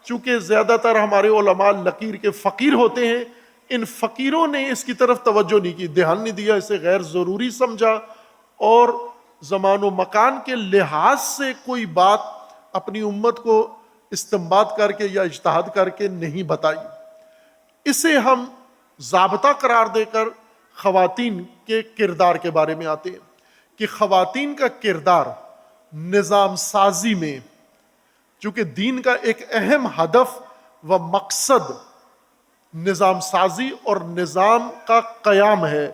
S1: چونکہ زیادہ تر ہمارے علماء لکیر کے فقیر ہوتے ہیں، ان فقیروں نے اس کی طرف توجہ نہیں کی، دھیان نہیں دیا، اسے غیر ضروری سمجھا اور زمان و مکان کے لحاظ سے کوئی بات اپنی امت کو استنباط کر کے یا اجتہاد کر کے نہیں بتائی. اسے ہم ضابطہ قرار دے کر خواتین کے کردار کے بارے میں آتے ہیں کہ خواتین کا کردار نظام سازی میں، چونکہ دین کا ایک اہم ہدف و مقصد نظام سازی اور نظام کا قیام ہے.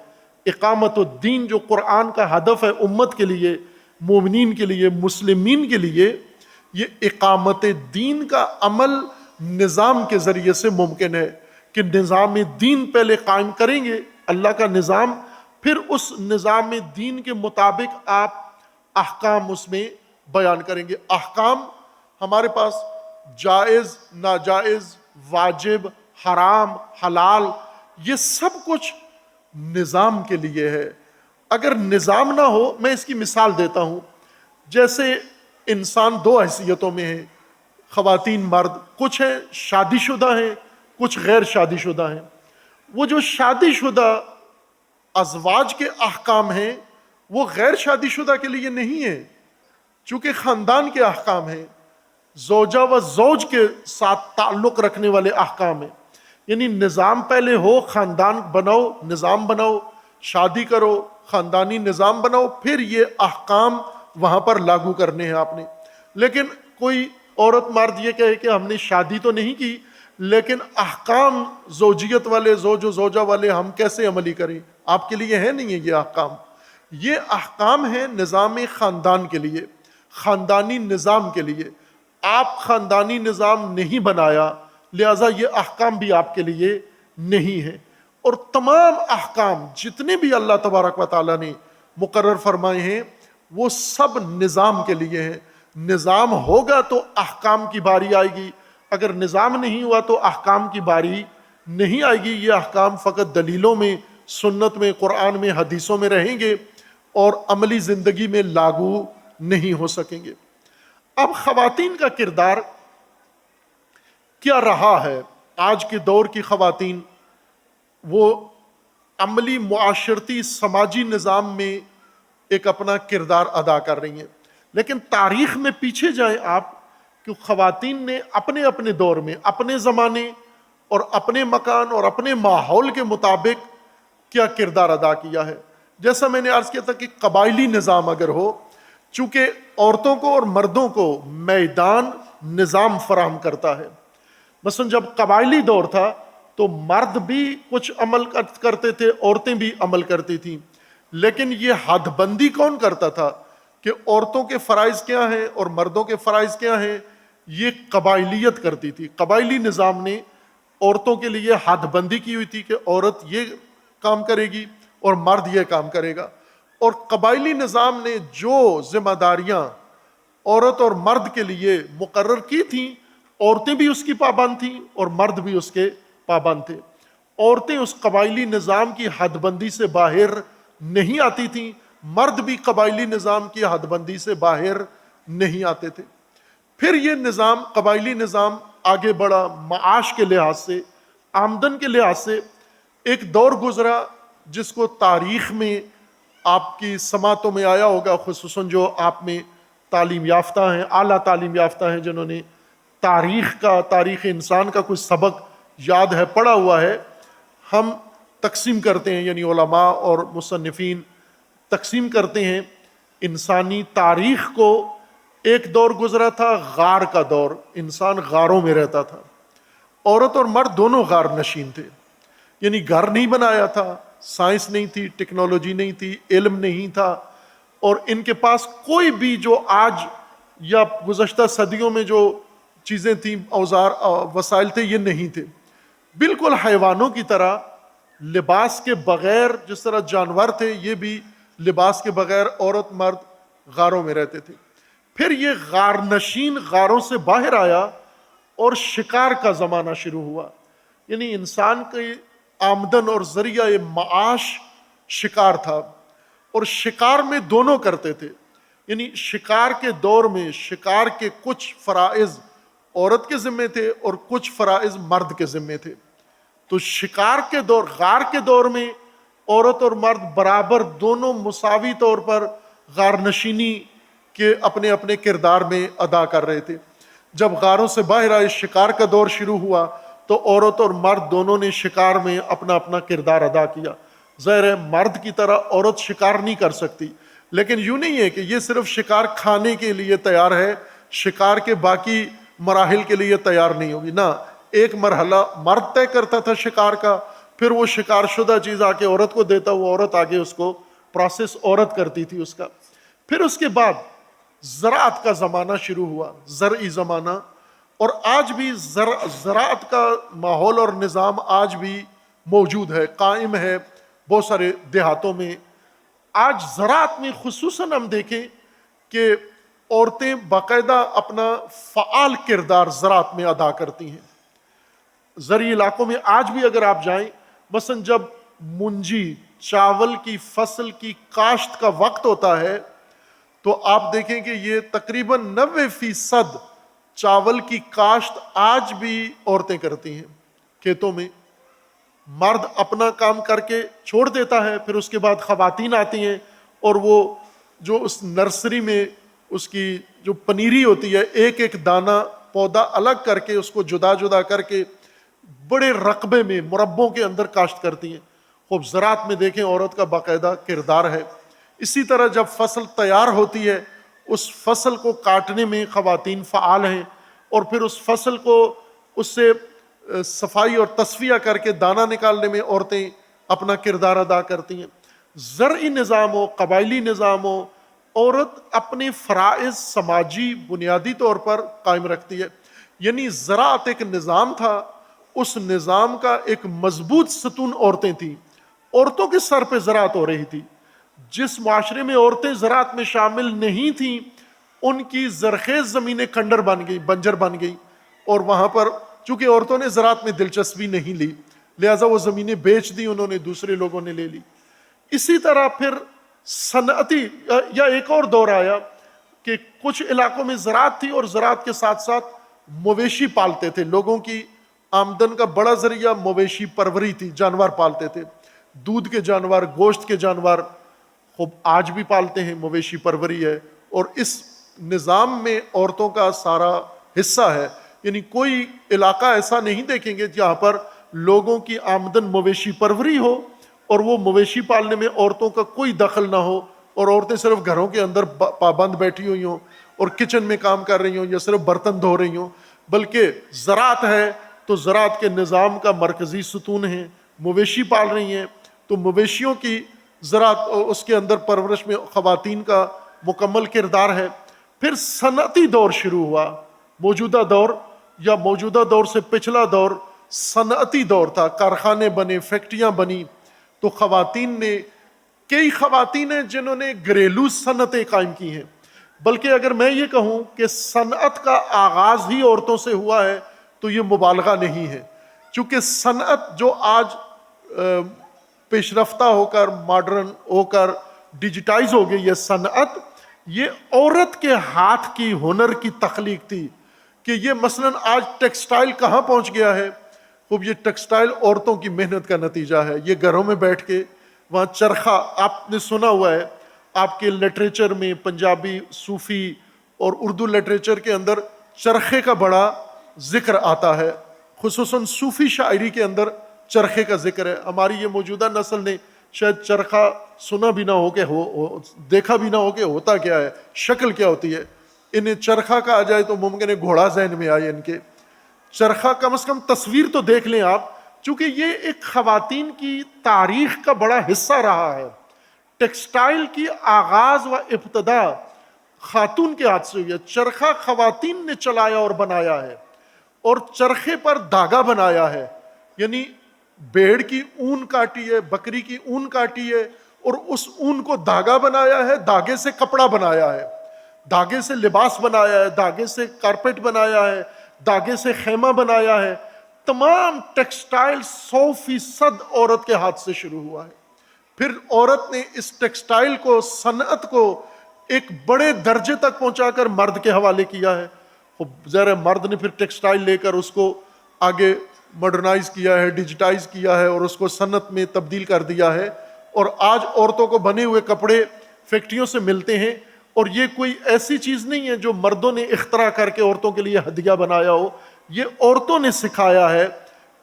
S1: اقامت الدین جو قرآن کا ہدف ہے امت کے لیے، مومنین کے لیے، مسلمین کے لیے، یہ اقامت دین کا عمل نظام کے ذریعے سے ممکن ہے کہ نظام دین پہلے قائم کریں گے، اللہ کا نظام، پھر اس نظام دین کے مطابق آپ احکام اس میں بیان کریں گے. احکام ہمارے پاس جائز، ناجائز، واجب، حرام، حلال، یہ سب کچھ نظام کے لیے ہے. اگر نظام نہ ہو، میں اس کی مثال دیتا ہوں، جیسے انسان دو حیثیتوں میں ہیں، خواتین مرد، کچھ ہیں شادی شدہ ہیں، کچھ غیر شادی شدہ ہیں. وہ جو شادی شدہ ازواج کے احکام ہیں وہ غیر شادی شدہ کے لیے نہیں ہیں، چونکہ خاندان کے احکام ہیں، زوجہ و زوج کے ساتھ تعلق رکھنے والے احکام ہیں. یعنی نظام پہلے ہو، خاندان بناؤ، نظام بناؤ، شادی کرو، خاندانی نظام بناؤ، پھر یہ احکام وہاں پر لاگو کرنے ہیں آپ نے. لیکن کوئی عورت مرد یہ کہے کہ ہم نے شادی تو نہیں کی لیکن احکام زوجیت والے، زوج و زوجہ والے ہم کیسے عملی کریں؟ آپ کے لیے ہے نہیں ہے یہ احکام. یہ احکام ہیں نظام خاندان کے لیے، خاندانی نظام کے لیے. آپ خاندانی نظام نہیں بنایا، لہذا یہ احکام بھی آپ کے لیے نہیں ہے. اور تمام احکام جتنے بھی اللہ تبارک و تعالیٰ نے مقرر فرمائے ہیں وہ سب نظام کے لیے ہیں. نظام ہوگا تو احکام کی باری آئے گی، اگر نظام نہیں ہوا تو احکام کی باری نہیں آئے گی. یہ احکام فقط دلیلوں میں، سنت میں، قرآن میں، حدیثوں میں رہیں گے اور عملی زندگی میں لاگو نہیں ہو سکیں گے. اب خواتین کا کردار کیا رہا ہے؟ آج کے دور کی خواتین وہ عملی، معاشرتی، سماجی نظام میں ایک اپنا کردار ادا کر رہی ہیں. لیکن تاریخ میں پیچھے جائیں آپ کہ خواتین نے اپنے اپنے دور میں، اپنے زمانے اور اپنے مکان اور اپنے ماحول کے مطابق کیا کردار ادا کیا ہے. جیسا میں نے عرض کیا تھا کہ قبائلی نظام اگر ہو، چونکہ عورتوں کو اور مردوں کو میدان نظام فراہم کرتا ہے. مثلا جب قبائلی دور تھا تو مرد بھی کچھ عمل کرتے تھے، عورتیں بھی عمل کرتی تھیں، لیکن یہ حد بندی کون کرتا تھا کہ عورتوں کے فرائض کیا ہیں اور مردوں کے فرائض کیا ہیں، یہ قبائلیت کرتی تھی۔ قبائلی نظام نے عورتوں کے لیے حد بندی کی ہوئی تھی کہ عورت یہ کام کرے گی اور مرد یہ کام کرے گا، اور قبائلی نظام نے جو ذمہ داریاں عورت اور مرد کے لیے مقرر کی تھیں، عورتیں بھی اس کی پابند تھیں اور مرد بھی اس کے پابند تھے۔ عورتیں اس قبائلی نظام کی حد بندی سے باہر نہیں آتی تھیں، مرد بھی قبائلی نظام کی حد بندی سے باہر نہیں آتے تھے۔ پھر یہ نظام، قبائلی نظام آگے بڑھا، معاش کے لحاظ سے، آمدن کے لحاظ سے ایک دور گزرا جس کو تاریخ میں آپ کی سماعتوں میں آیا ہوگا، خصوصاً جو آپ میں تعلیم یافتہ ہیں، اعلیٰ تعلیم یافتہ ہیں، جنہوں نے تاریخ انسان کا کوئی سبق یاد ہے، پڑھا ہوا ہے۔ ہم تقسیم کرتے ہیں، یعنی علماء اور مصنفین تقسیم کرتے ہیں انسانی تاریخ کو۔ ایک دور گزرا تھا غار کا دور، انسان غاروں میں رہتا تھا، عورت اور مرد دونوں غار نشین تھے، یعنی گھر نہیں بنایا تھا، سائنس نہیں تھی، ٹیکنالوجی نہیں تھی، علم نہیں تھا، اور ان کے پاس کوئی بھی جو آج یا گزشتہ صدیوں میں جو چیزیں تھیں، اوزار وسائل تھے، یہ نہیں تھے۔ بالکل حیوانوں کی طرح لباس کے بغیر، جس طرح جانور تھے، یہ بھی لباس کے بغیر عورت مرد غاروں میں رہتے تھے۔ پھر یہ غار نشین غاروں سے باہر آیا اور شکار کا زمانہ شروع ہوا، یعنی انسان کی آمدن اور ذریعہ معاش شکار تھا، اور شکار میں دونوں کرتے تھے، یعنی شکار کے دور میں شکار کے کچھ فرائض عورت کے ذمے تھے اور کچھ فرائض مرد کے ذمے تھے۔ تو شکار کے دور، غار کے دور میں عورت اور مرد برابر دونوں مساوی طور پر غار نشینی کے اپنے اپنے کردار میں ادا کر رہے تھے۔ جب غاروں سے باہر آئے، شکار کا دور شروع ہوا، تو عورت اور مرد دونوں نے شکار میں اپنا اپنا کردار ادا کیا۔ ظاہر ہے مرد کی طرح عورت شکار نہیں کر سکتی، لیکن یوں نہیں ہے کہ یہ صرف شکار کھانے کے لیے تیار ہے، شکار کے باقی مراحل کے لیے تیار نہیں ہوگی۔ نہ، ایک مرحلہ مرد طے کرتا تھا شکار کا، پھر وہ شکار شدہ چیز آ کے عورت کو دیتا، وہ عورت آگے اس کو پروسیس عورت کرتی تھی اس کا۔ پھر اس کے بعد زراعت کا زمانہ شروع ہوا، زرعی زمانہ، اور آج بھی زراعت کا ماحول اور نظام آج بھی موجود ہے، قائم ہے بہت سارے دیہاتوں میں۔ آج زراعت میں خصوصاً ہم دیکھیں کہ عورتیں باقاعدہ اپنا فعال کردار زراعت میں ادا کرتی ہیں۔ زرعی علاقوں میں آج بھی اگر آپ جائیں، مثلا جب منجی چاول کی فصل کی کاشت کا وقت ہوتا ہے، تو آپ دیکھیں کہ یہ تقریباً 90% چاول کی کاشت آج بھی عورتیں کرتی ہیں کھیتوں میں۔ مرد اپنا کام کر کے چھوڑ دیتا ہے، پھر اس کے بعد خواتین آتی ہیں اور وہ جو اس نرسری میں اس کی جو پنیری ہوتی ہے، ایک ایک دانہ پودا الگ کر کے اس کو جدا جدا کر کے بڑے رقبے میں مربوں کے اندر کاشت کرتی ہیں۔ خوب زراعت میں دیکھیں عورت کا باقاعدہ کردار ہے۔ اسی طرح جب فصل تیار ہوتی ہے، اس فصل کو کاٹنے میں خواتین فعال ہیں، اور پھر اس فصل کو اس سے صفائی اور تصفیہ کر کے دانہ نکالنے میں عورتیں اپنا کردار ادا کرتی ہیں۔ زرعی نظام ہو، قبائلی نظام ہو، عورت اپنے فرائض سماجی بنیادی طور پر قائم رکھتی ہے۔ یعنی زراعت ایک نظام تھا، اس نظام کا ایک مضبوط ستون عورتیں تھیں، عورتوں کے سر پہ زراعت ہو رہی تھی۔ جس معاشرے میں عورتیں زراعت میں شامل نہیں تھیں، ان کی زرخیز زمینیں کھنڈر بن گئی، بنجر بن گئی، اور وہاں پر چونکہ عورتوں نے زراعت میں دلچسپی نہیں لی، لہٰذا وہ زمینیں بیچ دی انہوں نے، دوسرے لوگوں نے لے لی۔ اسی طرح پھر صنعتی یا ایک اور دور آیا کہ کچھ علاقوں میں زراعت تھی، اور زراعت کے ساتھ ساتھ مویشی پالتے تھے۔ لوگوں کی آمدن کا بڑا ذریعہ مویشی پروری تھی، جانور پالتے تھے، دودھ کے جانور، گوشت کے جانور، خوب آج بھی پالتے ہیں، مویشی پروری ہے، اور اس نظام میں عورتوں کا سارا حصہ ہے۔ یعنی کوئی علاقہ ایسا نہیں دیکھیں گے جہاں پر لوگوں کی آمدن مویشی پروری ہو اور وہ مویشی پالنے میں عورتوں کا کوئی دخل نہ ہو، اور عورتیں صرف گھروں کے اندر پابند بیٹھی ہوئی ہوں اور کچن میں کام کر رہی ہوں یا صرف برتن دھو رہی ہوں، بلکہ زراعت ہے تو زراعت کے نظام کا مرکزی ستون ہے، مویشی پال رہی ہیں تو مویشیوں کی زراعت، اس کے اندر پرورش میں خواتین کا مکمل کردار ہے۔ پھر صنعتی دور شروع ہوا، موجودہ دور یا موجودہ دور سے پچھلا دور صنعتی دور تھا، کارخانے بنے، فیکٹریاں بنی، تو کئی خواتین ہیں جنہوں نے گھریلو صنعتیں قائم کی ہیں۔ بلکہ اگر میں یہ کہوں کہ صنعت کا آغاز ہی عورتوں سے ہوا ہے تو یہ مبالغہ نہیں ہے، چونکہ صنعت جو آج پیش رفتہ ہو کر، ماڈرن ہو کر ڈیجیٹائز ہو گئی ہے، صنعت یہ عورت کے ہاتھ کی ہنر کی تخلیق تھی۔ کہ یہ مثلا آج ٹیکسٹائل کہاں پہنچ گیا ہے؟ خوب یہ ٹیکسٹائل عورتوں کی محنت کا نتیجہ ہے۔ یہ گھروں میں بیٹھ کے وہاں چرخہ، آپ نے سنا ہوا ہے، آپ کے لٹریچر میں پنجابی، صوفی اور اردو لٹریچر کے اندر چرخے کا بڑا ذکر آتا ہے، خصوصاً صوفی شاعری کے اندر چرخے کا ذکر ہے۔ ہماری یہ موجودہ نسل نے شاید چرخہ سنا بھی نہ ہو کہ دیکھا بھی نہ ہو کہ ہوتا کیا ہے، شکل کیا ہوتی ہے۔ انہیں چرخہ کہا جائے تو ممکن ہے گھوڑا ذہن میں آئے ان کے۔ چرخہ کم از کم تصویر تو دیکھ لیں آپ، چونکہ یہ ایک خواتین کی تاریخ کا بڑا حصہ رہا ہے۔ ٹیکسٹائل کی آغاز و ابتدا خاتون کے ہاتھ سے ہوئی ہے۔ چرخہ خواتین نے چلایا اور بنایا ہے، اور چرخے پر دھاگا بنایا ہے، یعنی بھیڑ کی اون کاٹی ہے، بکری کی اون کاٹی ہے، اور اس اون کو دھاگا بنایا ہے، دھاگے سے کپڑا بنایا ہے، دھاگے سے لباس بنایا ہے، دھاگے سے کارپیٹ بنایا ہے، دھاگے سے خیمہ بنایا ہے۔ تمام ٹیکسٹائل 100% عورت کے ہاتھ سے شروع ہوا ہے۔ پھر عورت نے اس ٹیکسٹائل کو، صنعت کو ایک بڑے درجے تک پہنچا کر مرد کے حوالے کیا ہے۔ ظاہر ہے مرد نے پھر ٹیکسٹائل لے کر اس کو آگے ماڈرنائز کیا ہے، ڈیجیٹائز کیا ہے، اور اس کو صنعت میں تبدیل کر دیا ہے۔ اور آج عورتوں کو بنے ہوئے کپڑے فیکٹریوں سے ملتے ہیں، اور یہ کوئی ایسی چیز نہیں ہے جو مردوں نے اختراع کر کے عورتوں کے لیے ہدیہ بنایا ہو، یہ عورتوں نے سکھایا ہے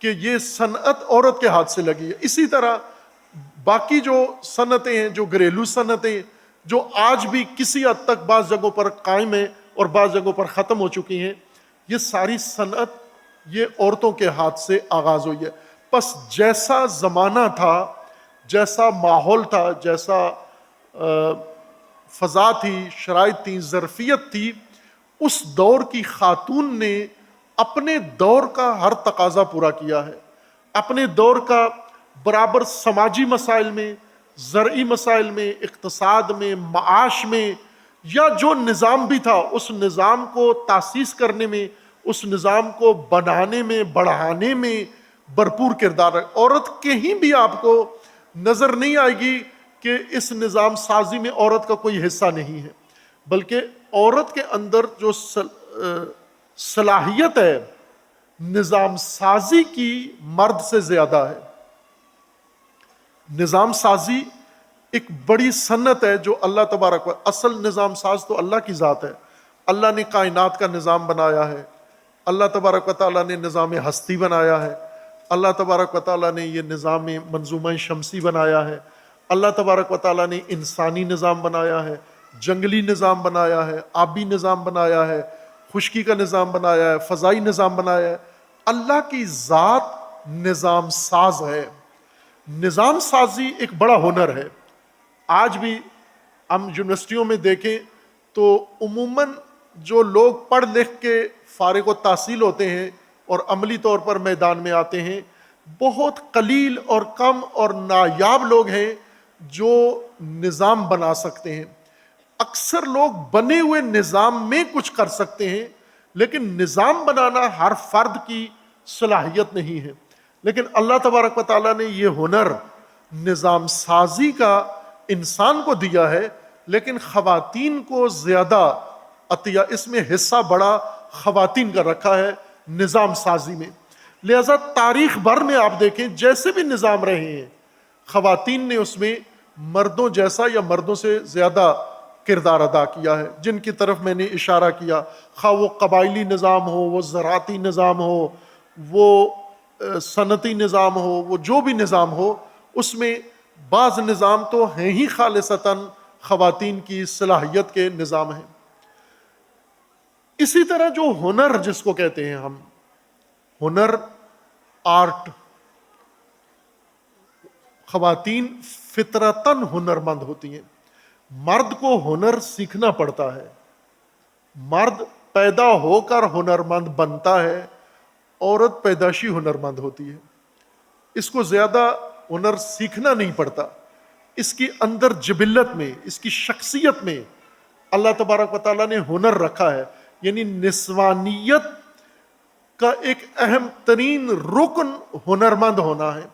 S1: کہ یہ صنعت عورت کے ہاتھ سے لگی ہے۔ اسی طرح باقی جو صنعتیں ہیں، جو گھریلو صنعتیں جو آج بھی کسی حد تک بعض جگہوں پر قائم ہیں اور بعض جگہوں پر ختم ہو چکی ہیں، یہ ساری صنعت یہ عورتوں کے ہاتھ سے آغاز ہوئی ہے۔ پس جیسا زمانہ تھا، جیسا ماحول تھا، جیسا فضا تھی، شرائط تھی، ظرفیت تھی، اس دور کی خاتون نے اپنے دور کا ہر تقاضا پورا کیا ہے۔ اپنے دور کا برابر سماجی مسائل میں، زرعی مسائل میں، اقتصاد میں، معاش میں، یا جو نظام بھی تھا اس نظام کو تاسیس کرنے میں، اس نظام کو بنانے میں، بڑھانے میں بھرپور کردار ہے۔ عورت کہیں بھی آپ کو نظر نہیں آئے گی کہ اس نظام سازی میں عورت کا کوئی حصہ نہیں ہے، بلکہ عورت کے اندر جو صلاحیت ہے نظام سازی کی مرد سے زیادہ ہے۔ نظام سازی ایک بڑی صنعت ہے جو اللہ تبارک و اصل نظام ساز تو اللہ کی ذات ہے۔ اللہ نے کائنات کا نظام بنایا ہے، اللہ تبارک و تعالیٰ نے نظام ہستی بنایا ہے، اللہ تبارک و تعالیٰ نے یہ نظام منظومہ شمسی بنایا ہے، اللہ تبارک و تعالیٰ نے انسانی نظام بنایا ہے، جنگلی نظام بنایا ہے، آبی نظام بنایا ہے، خشکی کا نظام بنایا ہے، فضائی نظام بنایا ہے۔ اللہ کی ذات نظام ساز ہے۔ نظام سازی ایک بڑا ہنر ہے۔ آج بھی ہم یونیورسٹیوں میں دیکھیں تو عموماً جو لوگ پڑھ لکھ کے فارغ و تحصیل ہوتے ہیں اور عملی طور پر میدان میں آتے ہیں، بہت قلیل اور کم اور نایاب لوگ ہیں جو نظام بنا سکتے ہیں۔ اکثر لوگ بنے ہوئے نظام میں کچھ کر سکتے ہیں، لیکن نظام بنانا ہر فرد کی صلاحیت نہیں ہے۔ لیکن اللہ تبارک و تعالیٰ نے یہ ہنر نظام سازی کا انسان کو دیا ہے، لیکن خواتین کو زیادہ عطیہ، اس میں حصہ بڑا خواتین کا رکھا ہے نظام سازی میں۔ لہذا تاریخ بھر میں آپ دیکھیں جیسے بھی نظام رہے ہیں، خواتین نے اس میں مردوں جیسا یا مردوں سے زیادہ کردار ادا کیا ہے، جن کی طرف میں نے اشارہ کیا، خواہ وہ قبائلی نظام ہو، وہ زراعتی نظام ہو، وہ صنعتی نظام ہو، وہ جو بھی نظام ہو، اس میں بعض نظام تو ہیں ہی خالصتاً خواتین کی صلاحیت کے نظام ہیں۔ اسی طرح جو ہنر جس کو کہتے ہیں ہم، ہنر، آرٹ، خواتین فطرتاً ہنرمند ہوتی ہیں۔ مرد کو ہنر سیکھنا پڑتا ہے. مرد پیدا ہو کر ہنرمند بنتا ہے، عورت پیدائشی ہنرمند ہوتی ہے. اس کو زیادہ ہنر سیکھنا نہیں پڑتا، اس کی اندر جبلت میں، اس کی شخصیت میں اللہ تبارک و تعالیٰ نے ہنر رکھا ہے. یعنی نسوانیت کا ایک اہم ترین رکن ہنرمند ہونا ہے.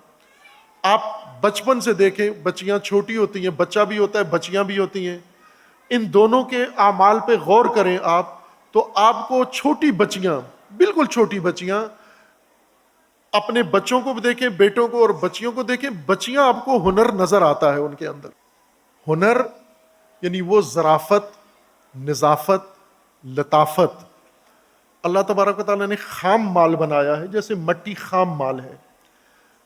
S1: آپ بچپن سے دیکھیں، بچیاں چھوٹی ہوتی ہیں، بچہ بھی ہوتا ہے، بچیاں بھی ہوتی ہیں، ان دونوں کے اعمال پہ غور کریں آپ، تو آپ کو چھوٹی بچیاں، بالکل چھوٹی بچیاں، اپنے بچوں کو بھی دیکھیں، بیٹوں کو اور بچیوں کو دیکھیں، بچیاں آپ کو ہنر نظر آتا ہے ان کے اندر. ہنر یعنی وہ ظرافت، نظافت، لطافت اللہ تبارک و تعالیٰ نے خام مال بنایا ہے. جیسے مٹی خام مال ہے،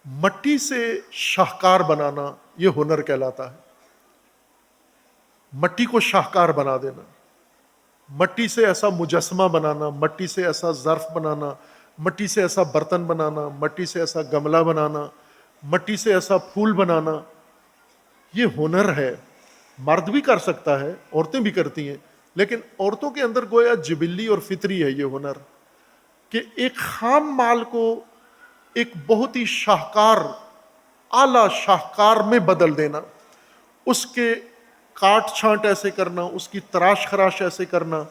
S1: مٹی سے شاہکار بنانا یہ ہنر کہلاتا ہے. مٹی کو شاہکار بنا دینا، مٹی سے ایسا مجسمہ بنانا، مٹی سے ایسا ظرف بنانا، مٹی سے ایسا برتن بنانا، مٹی سے ایسا گملہ بنانا، مٹی سے ایسا پھول بنانا، یہ ہنر ہے. مرد بھی کر سکتا ہے، عورتیں بھی کرتی ہیں، لیکن عورتوں کے اندر گویا جبلی اور فطری ہے یہ ہنر، کہ ایک خام مال کو ایک بہت ہی شاہکار، اعلیٰ شاہکار میں بدل دینا، اس کے کاٹ چھانٹ ایسے کرنا، اس کی تراش خراش ایسے کرنا،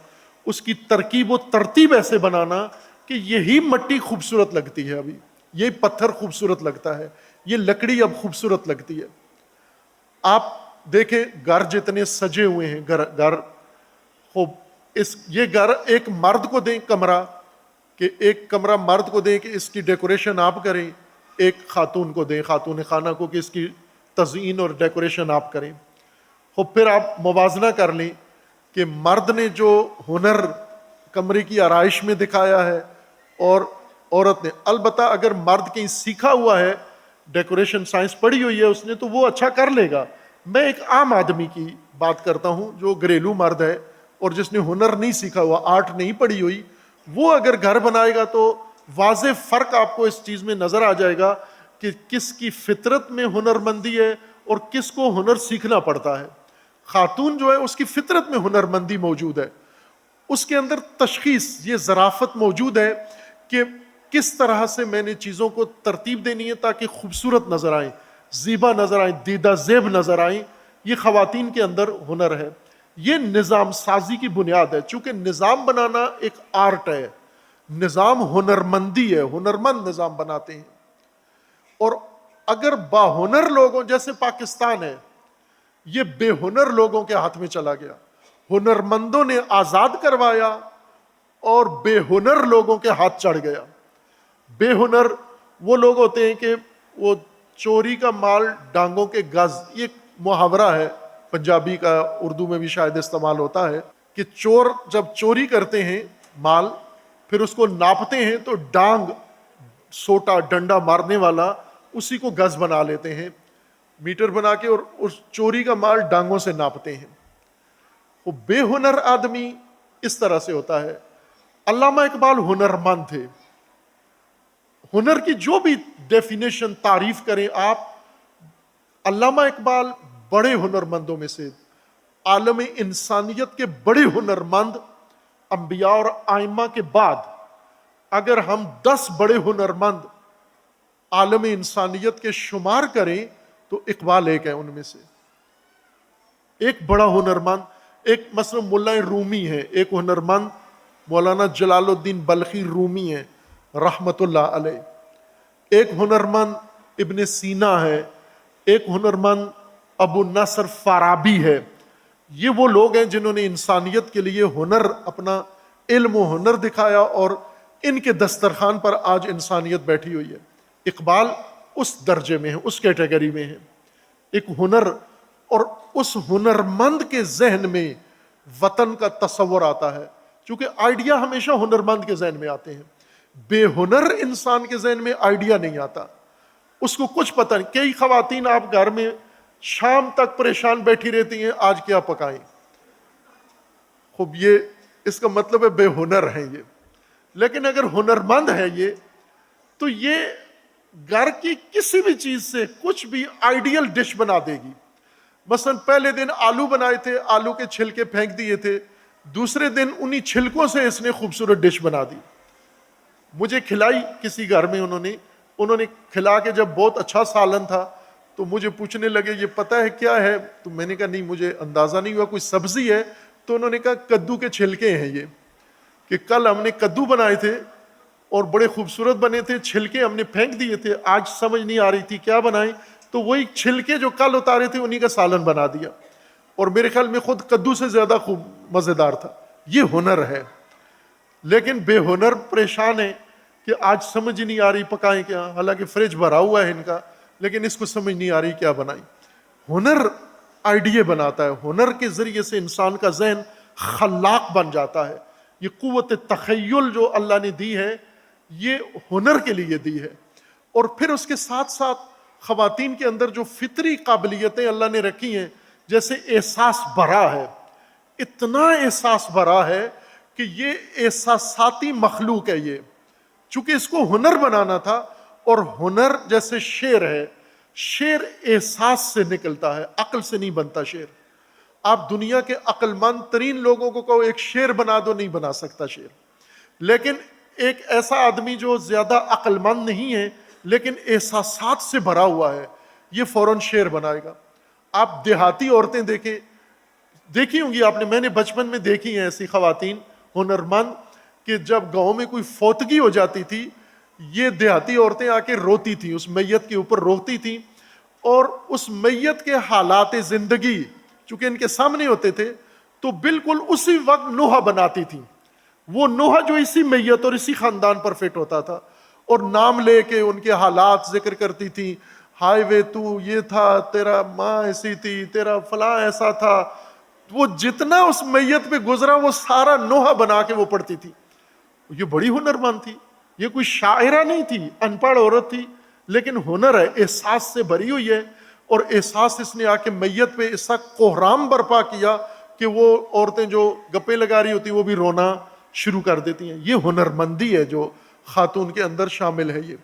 S1: اس کی ترکیب و ترتیب ایسے بنانا کہ یہی مٹی خوبصورت لگتی ہے، ابھی یہ پتھر خوبصورت لگتا ہے، یہ لکڑی اب خوبصورت لگتی ہے. آپ دیکھیں گھر جتنے سجے ہوئے ہیں، گھر خوب، یہ گھر ایک مرد کو دیں کمرہ، کہ ایک کمرہ مرد کو دیں کہ اس کی ڈیکوریشن آپ کریں، ایک خاتون کو دیں، خاتون خانہ کو، کہ اس کی تزئین اور ڈیکوریشن آپ کریں. خوب پھر آپ موازنہ کر لیں کہ مرد نے جو ہنر کمرے کی آرائش میں دکھایا ہے اور عورت نے. البتہ اگر مرد کہیں سیکھا ہوا ہے، ڈیکوریشن سائنس پڑھی ہوئی ہے اس نے، تو وہ اچھا کر لے گا. میں ایک عام آدمی کی بات کرتا ہوں جو گھریلو مرد ہے اور جس نے ہنر نہیں سیکھا ہوا، آرٹ نہیں پڑھی ہوئی، وہ اگر گھر بنائے گا تو واضح فرق آپ کو اس چیز میں نظر آ جائے گا کہ کس کی فطرت میں ہنر مندی ہے اور کس کو ہنر سیکھنا پڑتا ہے. خاتون جو ہے اس کی فطرت میں ہنر مندی موجود ہے، اس کے اندر تشخیص، یہ ظرافت موجود ہے کہ کس طرح سے میں نے چیزوں کو ترتیب دینی ہے تاکہ خوبصورت نظر آئیں، زیبا نظر آئیں، دیدہ زیب نظر آئیں. یہ خواتین کے اندر ہنر ہے. یہ نظام سازی کی بنیاد ہے. چونکہ نظام بنانا ایک آرٹ ہے، نظام ہنرمندی ہے، ہنرمند نظام بناتے ہیں. اور اگر باہنر لوگوں، جیسے پاکستان ہے، یہ بے ہنر لوگوں کے ہاتھ میں چلا گیا، ہنرمندوں نے آزاد کروایا اور بے ہنر لوگوں کے ہاتھ چڑھ گیا. بے ہنر وہ لوگ ہوتے ہیں کہ وہ چوری کا مال ڈانگوں کے گز، یہ محاورہ ہے پنجابی کا، اردو میں بھی شاید استعمال ہوتا ہے، کہ چور جب چوری کرتے ہیں مال، پھر اس کو ناپتے ہیں تو ڈانگ، سوٹا ڈنڈا مارنے والا، اسی کو گز بنا لیتے ہیں، میٹر بنا کے، اور اس چوری کا مال ڈانگوں سے ناپتے ہیں. وہ بے ہنر آدمی اس طرح سے ہوتا ہے. علامہ اقبال ہنرمند تھے. ہنر کی جو بھی ڈیفینیشن، تعریف کریں آپ، علامہ اقبال بڑے ہنرمندوں میں سے، عالم انسانیت کے بڑے ہنرمند انبیاء اور ائمہ کے بعد اگر ہم 10 بڑے ہنرمند عالم انسانیت کے شمار کریں تو اقبال ایک ہے ان میں سے. ایک بڑا ہنرمند، ایک مثلا مولا رومی ہے، ایک ہنرمند مولانا جلال الدین بلخی رومی ہے رحمت اللہ علیہ. ایک ہنرمند ابن سینا ہے، ایک ہنرمند ابو نصر فارابی ہے. یہ وہ لوگ ہیں جنہوں نے انسانیت کے لیے ہنر، اپنا علم و ہنر دکھایا، اور ان کے دسترخوان پر آج انسانیت بیٹھی ہوئی ہے. اقبال اس درجے میں ہے، اس کیٹیگری میں ہے. ایک ہنر، اور اس ہنرمند کے ذہن میں وطن کا تصور آتا ہے، چونکہ آئیڈیا ہمیشہ ہنرمند کے ذہن میں آتے ہیں. بے ہنر انسان کے ذہن میں آئیڈیا نہیں آتا، اس کو کچھ پتہ نہیں. کئی خواتین آپ گھر میں شام تک پریشان بیٹھی رہتی ہیں، آج کیا پکائیں. خوب، یہ اس کا مطلب ہے بے ہنر ہیں یہ. لیکن اگر ہنرمند ہے یہ، تو یہ گھر کی کسی بھی چیز سے کچھ بھی آئیڈیل ڈش بنا دے گی. مثلا پہلے دن آلو بنائے تھے، آلو کے چھلکے پھینک دیے تھے، دوسرے دن انہی چھلکوں سے اس نے خوبصورت ڈش بنا دی. مجھے کھلائی کسی گھر میں، انہوں نے کھلا کے جب بہت اچھا سالن تھا تو مجھے پوچھنے لگے یہ پتہ ہے کیا ہے؟ تو میں نے کہا نہیں مجھے اندازہ نہیں ہوا، کوئی سبزی ہے؟ تو انہوں نے کہا کدو کے چھلکے ہیں یہ، کہ کل ہم نے کدو بنائے تھے اور بڑے خوبصورت بنے تھے، چھلکے ہم نے پھینک دیے تھے، آج سمجھ نہیں آ رہی تھی کیا بنائیں، تو وہی چھلکے جو کل اتارے تھے انہی کا سالن بنا دیا، اور میرے خیال میں خود کدو سے زیادہ خوب مزیدار تھا. یہ ہنر ہے. لیکن بے ہنر پریشان ہے کہ آج سمجھ نہیں آ رہی پکائیں کیا، حالانکہ فریج بھرا ہوا ہے ان کا، لیکن اس کو سمجھ نہیں آ رہی کیا بنائیں. ہنر آئیڈیا بناتا ہے، ہنر کے ذریعے سے انسان کا ذہن خلاق بن جاتا ہے. یہ قوت تخیل جو اللہ نے دی ہے یہ ہنر کے لیے دی ہے. اور پھر اس کے ساتھ ساتھ خواتین کے اندر جو فطری قابلیتیں اللہ نے رکھی ہیں، جیسے احساس بھرا ہے، اتنا احساس بھرا ہے کہ یہ احساساتی مخلوق ہے. یہ چونکہ اس کو ہنر بنانا تھا، اور ہنر جیسے شعر ہے، شعر احساس سے نکلتا ہے، عقل سے نہیں بنتا شعر. آپ دنیا کے عقل مند ترین لوگوں کو کہو ایک شعر بنا دو، نہیں بنا سکتا شعر. لیکن ایک ایسا آدمی جو زیادہ عقل مند نہیں ہے لیکن احساسات سے بھرا ہوا ہے، یہ فوراً شعر بنائے گا. آپ دیہاتی عورتیں دیکھی ہوں گی آپ نے، میں نے بچپن میں دیکھی ہیں ایسی خواتین ہنرمند، کہ جب گاؤں میں کوئی فوتگی ہو جاتی تھی یہ دیہاتی عورتیں آ کے روتی تھیں، اس میت کے اوپر روتی تھیں، اور اس میت کے حالات زندگی چونکہ ان کے سامنے ہوتے تھے تو بالکل اسی وقت نوحہ بناتی تھیں. وہ نوحہ جو اسی میت اور اسی خاندان پر فٹ ہوتا تھا، اور نام لے کے ان کے حالات ذکر کرتی تھیں. ہائے وے تو یہ تھا، تیرا ماں ایسی تھی، تیرا فلاں ایسا تھا. وہ جتنا اس میت پہ گزرا وہ سارا نوحہ بنا کے وہ پڑھتی تھی. یہ بڑی ہنرمند تھی، یہ کوئی شاعرہ نہیں تھی، ان پڑھ عورت تھی، لیکن ہنر ہے، احساس سے بھری ہوئی ہے. اور احساس اس نے آ کے میت پہ ایسا کوہرام برپا کیا کہ وہ عورتیں جو گپے لگا رہی ہوتی وہ بھی رونا شروع کر دیتی ہیں. یہ ہنرمندی ہے جو خاتون کے اندر شامل ہے. یہ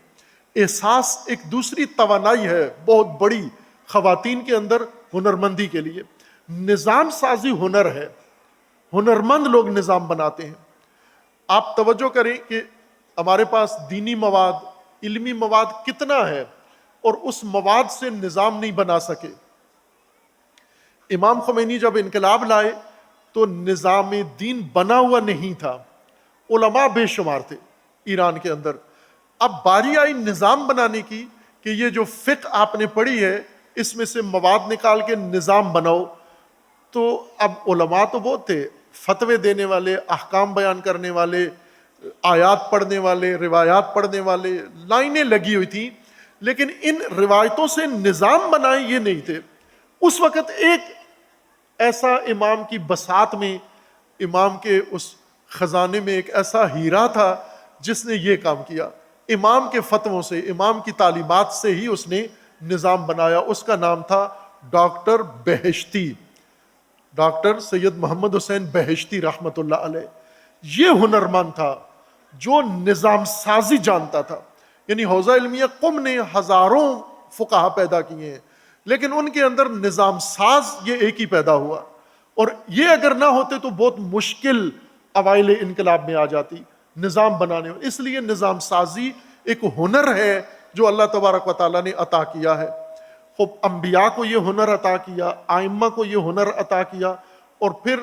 S1: احساس ایک دوسری توانائی ہے بہت بڑی خواتین کے اندر ہنرمندی کے لیے. نظام سازی ہنر ہے، ہنرمند لوگ نظام بناتے ہیں. آپ توجہ کریں کہ ہمارے پاس دینی مواد، علمی مواد کتنا ہے، اور اس مواد سے نظام نہیں بنا سکے. امام خمینی جب انقلاب لائے تو نظام دین بنا ہوا نہیں تھا، علماء بے شمار تھے ایران کے اندر. اب باری آئی نظام بنانے کی کہ یہ جو فقہ آپ نے پڑھی ہے اس میں سے مواد نکال کے نظام بناؤ. تو اب علماء تو بہت تھے، فتوے دینے والے، احکام بیان کرنے والے، آیات پڑھنے والے، روایات پڑھنے والے، لائنیں لگی ہوئی تھیں، لیکن ان روایتوں سے نظام بنائے یہ نہیں تھے. اس وقت ایک ایسا امام کی بساط میں، امام کے اس خزانے میں ایک ایسا ہیرا تھا جس نے یہ کام کیا. امام کے فتووں سے، امام کی تعلیمات سے ہی اس نے نظام بنایا. اس کا نام تھا ڈاکٹر بہشتی، ڈاکٹر سید محمد حسین بہشتی رحمۃ اللہ علیہ. یہ ہنرمند تھا جو نظام سازی جانتا تھا. یعنی حوزہ علمیہ قم نے ہزاروں فقہا پیدا کیے ہیں، لیکن ان کے اندر نظام ساز یہ ایک ہی پیدا ہوا. اور یہ اگر نہ ہوتے تو بہت مشکل اوائل انقلاب میں آ جاتی نظام بنانے. اس لیے نظام سازی ایک ہنر ہے جو اللہ تبارک و تعالیٰ نے عطا کیا ہے. خوب انبیاء کو یہ ہنر عطا کیا، ائمہ کو یہ ہنر عطا کیا، اور پھر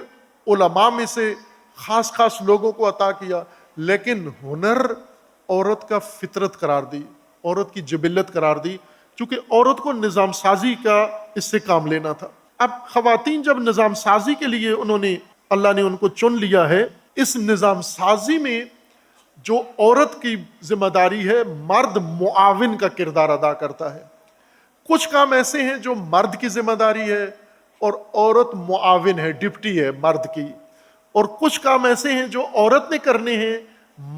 S1: علماء میں سے خاص خاص لوگوں کو عطا کیا. لیکن ہنر عورت کا فطرت قرار دی، عورت کی جبلت قرار دی، چونکہ عورت کو نظام سازی کا اس سے کام لینا تھا. اب خواتین جب نظام سازی کے لیے اللہ نے ان کو چن لیا ہے، اس نظام سازی میں جو عورت کی ذمہ داری ہے، مرد معاون کا کردار ادا کرتا ہے. کچھ کام ایسے ہیں جو مرد کی ذمہ داری ہے اور عورت معاون ہے، ڈپٹی ہے مرد کی. اور کچھ کام ایسے ہیں جو عورت نے کرنے ہیں،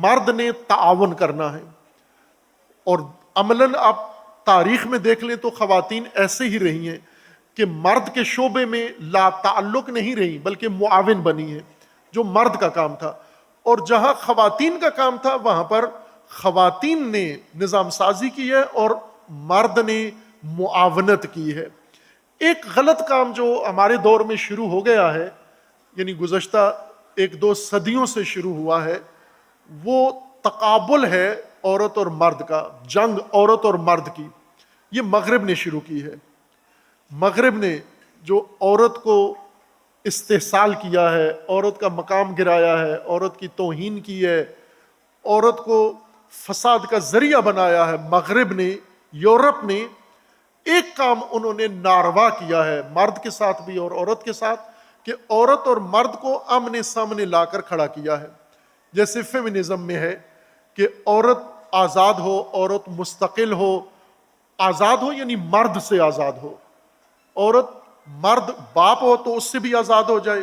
S1: مرد نے تعاون کرنا ہے. اور عملاً آپ تاریخ میں دیکھ لیں تو خواتین ایسے ہی رہی ہیں کہ مرد کے شعبے میں لا تعلق نہیں رہی بلکہ معاون بنی ہیں، جو مرد کا کام تھا. اور جہاں خواتین کا کام تھا وہاں پر خواتین نے نظام سازی کی ہے اور مرد نے معاونت کی ہے. ایک غلط کام جو ہمارے دور میں شروع ہو گیا ہے، یعنی گزشتہ 1-2 صدیوں سے شروع ہوا ہے، وہ تقابل ہے عورت اور مرد کا، جنگ عورت اور مرد کی. یہ مغرب نے شروع کی ہے. مغرب نے جو عورت کو استحصال کیا ہے، عورت کا مقام گرایا ہے، عورت کی توہین کی ہے، عورت کو فساد کا ذریعہ بنایا ہے. مغرب نے، یورپ نے ایک کام انہوں نے ناروا کیا ہے، مرد کے ساتھ بھی اور عورت کے ساتھ، کہ عورت اور مرد کو آمنے سامنے لا کر کھڑا کیا ہے. جیسے فیمنزم میں ہے کہ عورت آزاد ہو، عورت مستقل ہو. آزاد ہو یعنی مرد سے آزاد ہو. عورت، مرد باپ ہو تو اس سے بھی آزاد ہو جائے،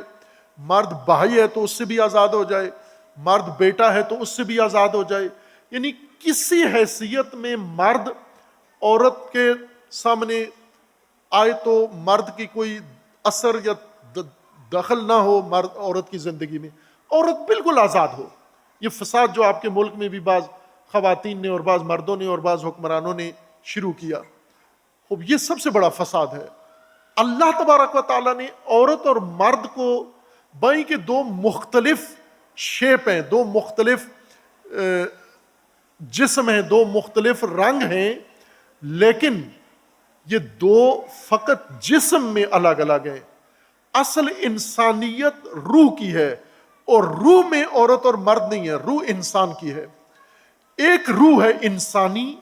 S1: مرد بھائی ہے تو اس سے بھی آزاد ہو جائے، مرد بیٹا ہے تو اس سے بھی آزاد ہو جائے. یعنی کسی حیثیت میں مرد عورت کے سامنے آئے تو مرد کی کوئی اثر یا دخل نہ ہو مرد عورت کی زندگی میں، عورت بالکل آزاد ہو. یہ فساد جو آپ کے ملک میں بھی بعض خواتین نے اور بعض مردوں نے اور بعض حکمرانوں نے شروع کیا، یہ سب سے بڑا فساد ہے. اللہ تبارک و تعالیٰ نے عورت اور مرد کو بھائی کے دو مختلف شیپ ہیں، دو مختلف جسم ہیں، دو مختلف رنگ ہیں، لیکن یہ دو فقط جسم میں الگ الگ ہیں. اصل انسانیت روح کی ہے، اور روح میں عورت اور مرد نہیں ہے، روح انسان کی ہے. ایک روح ہے انسانی،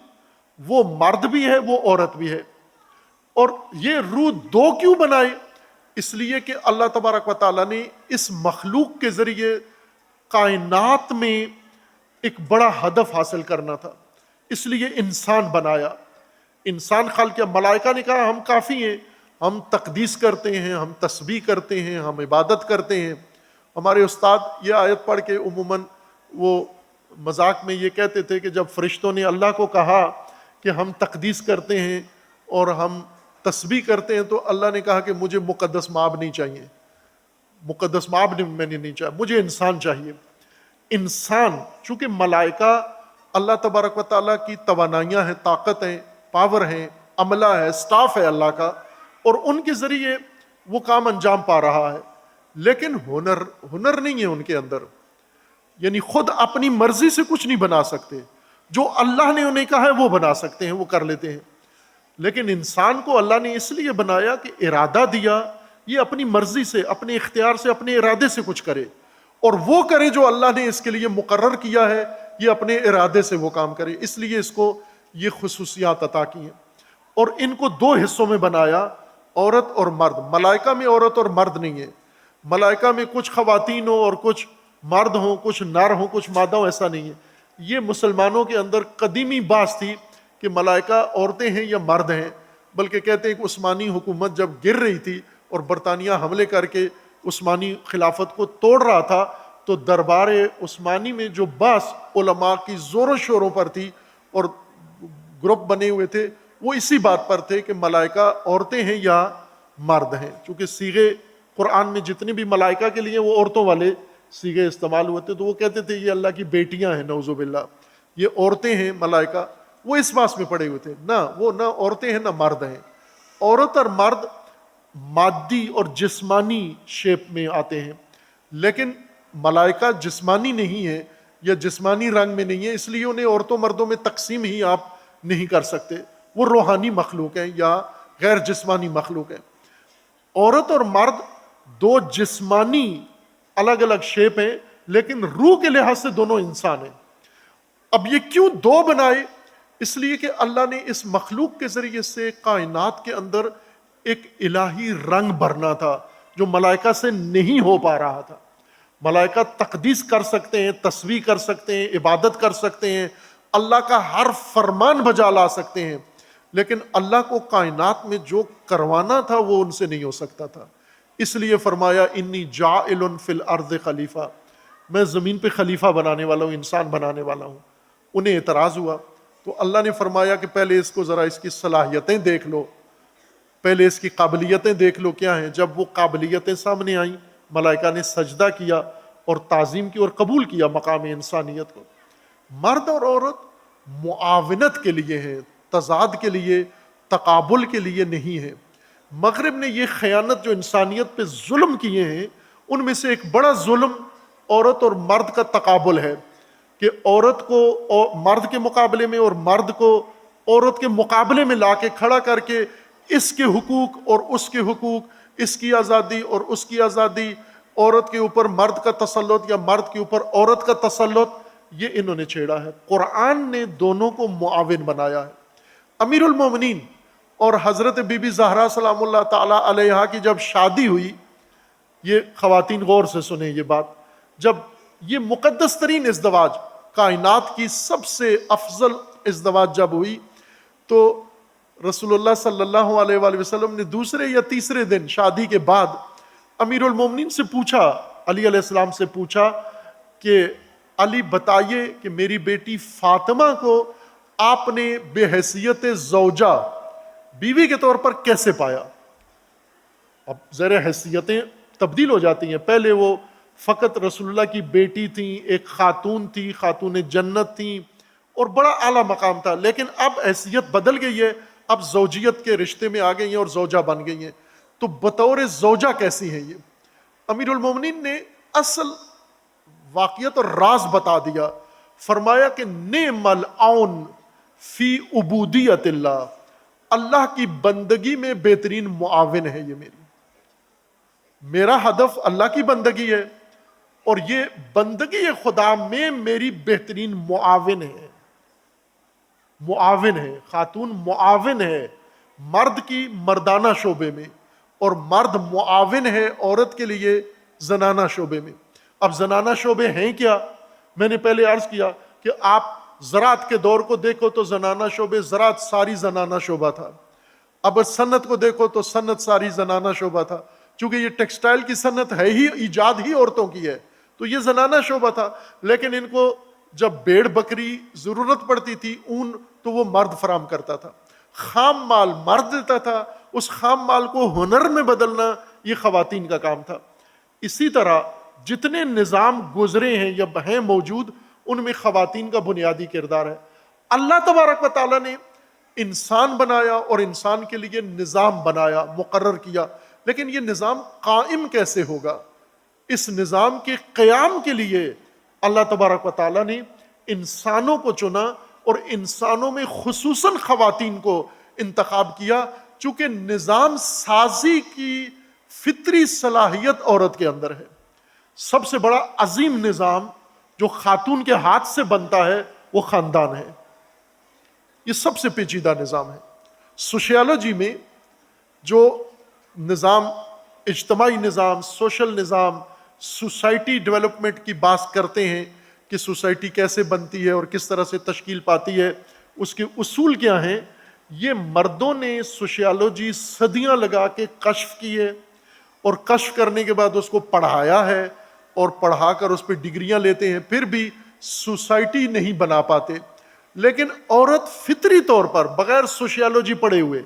S1: وہ مرد بھی ہے وہ عورت بھی ہے. اور یہ روح دو کیوں بنائے؟ اس لیے کہ اللہ تبارک و تعالیٰ نے اس مخلوق کے ذریعے کائنات میں ایک بڑا ہدف حاصل کرنا تھا، اس لیے انسان بنایا. انسان خلق کیا. ملائکہ نے کہا ہم کافی ہیں، ہم تقدیس کرتے ہیں، ہم تسبیح کرتے ہیں، ہم عبادت کرتے ہیں. ہمارے استاد یہ آیت پڑھ کے عموماً وہ مذاق میں یہ کہتے تھے کہ جب فرشتوں نے اللہ کو کہا کہ ہم تقدیس کرتے ہیں اور ہم تسبیح کرتے ہیں، تو اللہ نے کہا کہ مجھے مقدس مآب نہیں چاہیے، مقدس مآب میں نہیں چاہیے، مجھے انسان چاہیے. انسان چونکہ ملائکہ اللہ تبارک و تعالیٰ کی توانائیاں ہیں، طاقت ہیں، پاور ہیں، عملہ ہے، سٹاف ہے اللہ کا، اور ان کے ذریعے وہ کام انجام پا رہا ہے. لیکن ہنر نہیں ہے ان کے اندر، یعنی خود اپنی مرضی سے کچھ نہیں بنا سکتے. جو اللہ نے انہیں کہا ہے وہ بنا سکتے ہیں، وہ کر لیتے ہیں. لیکن انسان کو اللہ نے اس لیے بنایا کہ ارادہ دیا، یہ اپنی مرضی سے، اپنے اختیار سے، اپنے ارادے سے کچھ کرے، اور وہ کرے جو اللہ نے اس کے لیے مقرر کیا ہے، یہ اپنے ارادے سے وہ کام کرے. اس لیے اس کو یہ خصوصیات عطا کی ہیں. اور ان کو دو حصوں میں بنایا، عورت اور مرد. ملائکہ میں عورت اور مرد نہیں ہے. ملائکہ میں کچھ خواتین ہوں اور کچھ مرد ہوں، کچھ نر ہوں کچھ مادہ ہوں، ایسا نہیں ہے. یہ مسلمانوں کے اندر قدیمی بات تھی کہ ملائکہ عورتیں ہیں یا مرد ہیں. بلکہ کہتے ہیں کہ عثمانی حکومت جب گر رہی تھی اور برطانیہ حملے کر کے عثمانی خلافت کو توڑ رہا تھا، تو دربار عثمانی میں جو بعض علماء کی زور و شوروں پر تھی اور گروپ بنے ہوئے تھے، وہ اسی بات پر تھے کہ ملائکہ عورتیں ہیں یا مرد ہیں. چونکہ صیغے قرآن میں جتنے بھی ملائکہ کے لیے وہ عورتوں والے صیغے استعمال ہوئے تھے، تو وہ کہتے تھے یہ اللہ کی بیٹیاں ہیں، نعوذ باللہ، یہ عورتیں ہیں ملائکہ. وہ اس بات میں پڑے ہوئے تھے، وہ نہ عورتیں ہیں نہ مرد ہیں. عورت اور مرد مادی اور جسمانی شیپ میں آتے ہیں، لیکن ملائکہ جسمانی نہیں ہے یا جسمانی رنگ میں نہیں ہے، اس لیے انہیں عورتوں مردوں میں تقسیم ہی آپ نہیں کر سکتے. وہ روحانی مخلوق ہیں یا غیر جسمانی مخلوق ہیں. عورت اور مرد دو جسمانی الگ الگ شیپ ہیں، لیکن روح کے لحاظ سے دونوں انسان ہیں. اب یہ کیوں دو بنائے؟ اس لیے کہ اللہ نے اس مخلوق کے ذریعے سے کائنات کے اندر ایک الہی رنگ بھرنا تھا جو ملائکہ سے نہیں ہو پا رہا تھا. ملائکہ تقدیس کر سکتے ہیں، تسبیح کر سکتے ہیں، عبادت کر سکتے ہیں، اللہ کا ہر فرمان بجا لا سکتے ہیں، لیکن اللہ کو کائنات میں جو کروانا تھا وہ ان سے نہیں ہو سکتا تھا. اس لیے فرمایا انی جاعل فی الارض خلیفہ، میں زمین پہ خلیفہ بنانے والا ہوں، انسان بنانے والا ہوں. انہیں اعتراض ہوا تو اللہ نے فرمایا کہ پہلے اس کو ذرا اس کی صلاحیتیں دیکھ لو، پہلے اس کی قابلیتیں دیکھ لو کیا ہیں. جب وہ قابلیتیں سامنے آئیں، ملائکہ نے سجدہ کیا اور تعظیم کی اور قبول کیا مقام انسانیت کو. مرد اور عورت معاونت کے لیے ہیں، تضاد کے لیے، تقابل کے لیے نہیں ہے. مغرب نے یہ خیانت جو انسانیت پہ ظلم کیے ہیں، ان میں سے ایک بڑا ظلم عورت اور مرد کا تقابل ہے، کہ عورت کو مرد کے مقابلے میں اور مرد کو عورت کے مقابلے میں لا کے کھڑا کر کے اس کے حقوق اور اس کے حقوق، اس کی آزادی اور اس کی آزادی، عورت کے اوپر مرد کا تسلط یا مرد کے اوپر عورت کا تسلط، یہ انہوں نے چھیڑا ہے۔ قرآن نے دونوں کو معاون بنایا ہے۔ امیر المومنین اور حضرت بی بی زہرا سلام اللہ تعالی علیہا کی جب شادی ہوئی، یہ خواتین غور سے سنیں یہ بات، جب یہ مقدس ترین ازدواج، کائنات کی سب سے افضل ازدواج جب ہوئی، تو رسول اللہ صلی اللہ علیہ وآلہ وسلم نے دوسرے یا تیسرے دن شادی کے بعد امیر المومنین سے پوچھا، علی علیہ السلام سے پوچھا کہ علی بتائیے کہ میری بیٹی فاطمہ کو آپ نے بے حیثیت زوجہ، بیوی کے طور پر کیسے پایا؟ اب ذرا حیثیتیں تبدیل ہو جاتی ہیں، پہلے وہ فقط رسول اللہ کی بیٹی تھیں، ایک خاتون تھی، خاتون جنت تھیں اور بڑا اعلیٰ مقام تھا، لیکن اب حیثیت بدل گئی ہے، اب زوجیت کے رشتے میں آ گئی ہیں اور زوجہ بن گئی ہیں، تو بطور زوجہ کیسی ہیں یہ؟ امیر المومنین نے اصل واقعیت اور راز بتا دیا، فرمایا کہ نعم العون فی عبودیت اللہ، اللہ کی بندگی میں بہترین معاون ہے یہ میرا ہدف اللہ کی بندگی ہے، اور یہ بندگی خدا میں میری بہترین معاون ہے۔ معاون ہے، خاتون معاون ہے مرد کی مردانہ شعبے میں، اور مرد معاون ہے عورت کے لیے زنانہ شعبے میں۔ اب زنانہ شعبے ہیں کیا؟ میں نے پہلے عرض کیا کہ آپ زراعت کے دور کو دیکھو تو زنانہ شعبے، زراعت ساری زنانہ شعبہ تھا۔ اب صنعت کو دیکھو تو صنعت ساری زنانہ شعبہ تھا، چونکہ یہ ٹیکسٹائل کی صنعت ہے ہی، ایجاد ہی عورتوں کی ہے، تو یہ زنانہ شعبہ تھا۔ لیکن ان کو جب بھیڑ بکری ضرورت پڑتی تھی، اون، تو وہ مرد فراہم کرتا تھا، خام مال مرد دیتا تھا، اس خام مال کو ہنر میں بدلنا یہ خواتین کا کام تھا۔ اسی طرح جتنے نظام گزرے ہیں یا ہیں موجود، ان میں خواتین کا بنیادی کردار ہے۔ اللہ تبارک و تعالیٰ نے انسان بنایا اور انسان کے لیے نظام بنایا، مقرر کیا، لیکن یہ نظام قائم کیسے ہوگا؟ اس نظام کے قیام کے لیے اللہ تبارک و تعالیٰ نے انسانوں کو چنا، اور انسانوں میں خصوصاً خواتین کو انتخاب کیا، چونکہ نظام سازی کی فطری صلاحیت عورت کے اندر ہے۔ سب سے بڑا عظیم نظام جو خاتون کے ہاتھ سے بنتا ہے وہ خاندان ہے، یہ سب سے پیچیدہ نظام ہے۔ سوشیالوجی میں جو نظام، اجتماعی نظام، سوشل نظام، سوسائٹی ڈیولپمنٹ کی بات کرتے ہیں کہ سوسائٹی کیسے بنتی ہے اور کس طرح سے تشکیل پاتی ہے، اس کے اصول کیا ہیں، یہ مردوں نے سوشیالوجی صدیاں لگا کے کشف کی ہے، اور کشف کرنے کے بعد اس کو پڑھایا ہے، اور پڑھا کر اس پہ ڈگریاں لیتے ہیں، پھر بھی سوسائٹی نہیں بنا پاتے۔ لیکن عورت فطری طور پر بغیر سوشیالوجی پڑھے ہوئے،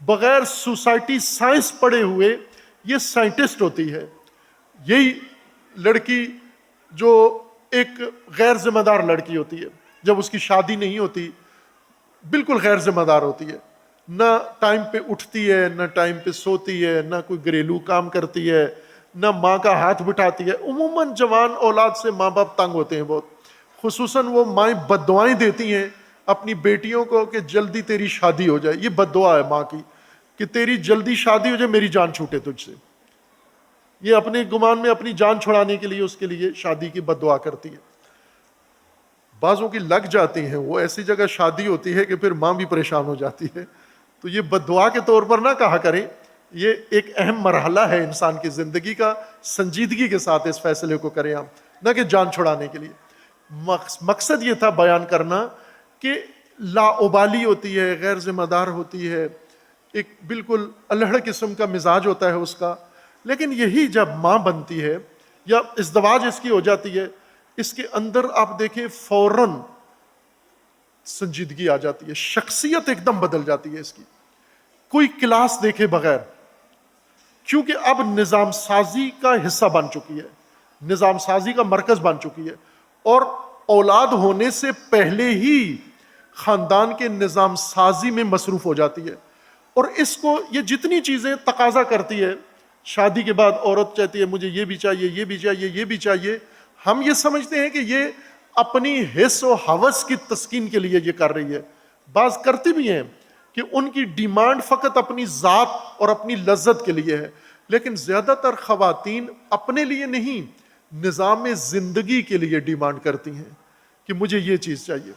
S1: بغیر سوسائٹی سائنس پڑھے ہوئے یہ سائنٹسٹ ہوتی ہے۔ یہی لڑکی جو ایک غیر ذمہ دار لڑکی ہوتی ہے، جب اس کی شادی نہیں ہوتی بالکل غیر ذمہ دار ہوتی ہے، نہ ٹائم پہ اٹھتی ہے، نہ ٹائم پہ سوتی ہے، نہ کوئی گھریلو کام کرتی ہے، نہ ماں کا ہاتھ بٹھاتی ہے۔ عموماً جوان اولاد سے ماں باپ تنگ ہوتے ہیں بہت، خصوصاً وہ مائیں بد دعائیں دیتی ہیں اپنی بیٹیوں کو کہ جلدی تیری شادی ہو جائے۔ یہ بد دعا ہے ماں کی کہ تیری جلدی شادی ہو جائے، میری جان چھوٹے تجھ سے۔ یہ اپنے گمان میں اپنی جان چھڑانے کے لیے اس کے لیے شادی کی بد دعا کرتی ہے۔ بعضوں کی لگ جاتی ہیں، وہ ایسی جگہ شادی ہوتی ہے کہ پھر ماں بھی پریشان ہو جاتی ہے، تو یہ بد دعا کے طور پر نہ کہا کریں، یہ ایک اہم مرحلہ ہے انسان کی زندگی کا، سنجیدگی کے ساتھ اس فیصلے کو کریں آپ، نہ کہ جان چھڑانے کے لیے۔ مقصد یہ تھا بیان کرنا کہ لاابالی ہوتی ہے، غیر ذمہ دار ہوتی ہے، ایک بالکل الہڑ قسم کا مزاج ہوتا ہے اس کا، لیکن یہی جب ماں بنتی ہے یا ازدواج اس کی ہو جاتی ہے، اس کے اندر آپ دیکھیں فوراً سنجیدگی آ جاتی ہے، شخصیت ایک دم بدل جاتی ہے اس کی، کوئی کلاس دیکھے بغیر، کیونکہ اب نظام سازی کا حصہ بن چکی ہے، نظام سازی کا مرکز بن چکی ہے، اور اولاد ہونے سے پہلے ہی خاندان کے نظام سازی میں مصروف ہو جاتی ہے۔ اور اس کو یہ جتنی چیزیں تقاضا کرتی ہے، شادی کے بعد عورت چاہتی ہے مجھے یہ بھی چاہیے، یہ بھی چاہیے، یہ بھی چاہیے، ہم یہ سمجھتے ہیں کہ یہ اپنی حس و ہوس کی تسکین کے لیے یہ کر رہی ہے. بعض کرتی بھی ہیں کہ ان کی ڈیمانڈ فقط اپنی ذات اور اپنی لذت کے لیے ہے، لیکن زیادہ تر خواتین اپنے لیے نہیں، نظام زندگی کے لیے ڈیمانڈ کرتی ہیں کہ مجھے یہ چیز چاہیے.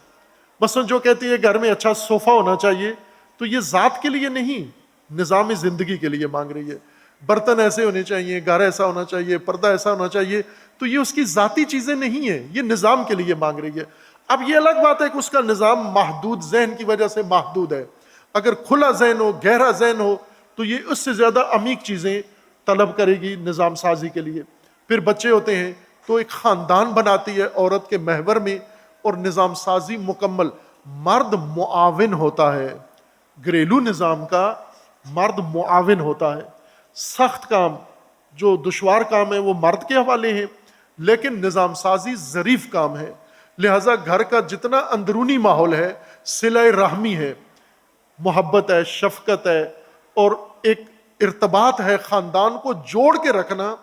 S1: مثلا جو کہتی ہے گھر میں اچھا صوفہ ہونا چاہیے، تو یہ ذات کے لیے نہیں، نظام زندگی کے لیے مانگ رہی ہے. برتن ایسے ہونے چاہیے، گھر ایسا ہونا چاہیے، پردہ ایسا ہونا چاہیے، تو یہ اس کی ذاتی چیزیں نہیں ہیں، یہ نظام کے لیے مانگ رہی ہے. اب یہ الگ بات ہے کہ اس کا نظام محدود ذہن کی وجہ سے محدود ہے. اگر کھلا ذہن ہو، گہرا ذہن ہو، تو یہ اس سے زیادہ عمیق چیزیں طلب کرے گی نظام سازی کے لیے. پھر بچے ہوتے ہیں تو ایک خاندان بناتی ہے عورت کے محور میں، اور نظام سازی مکمل. مرد معاون ہوتا ہے، گھریلو نظام کا مرد معاون ہوتا ہے. سخت کام، جو دشوار کام ہے وہ مرد کے حوالے ہیں، لیکن نظام سازی ظریف کام ہے. لہٰذا گھر کا جتنا اندرونی ماحول ہے، صلہ رحمی ہے، محبت ہے، شفقت ہے، اور ایک ارتباط ہے، خاندان کو جوڑ کے رکھنا.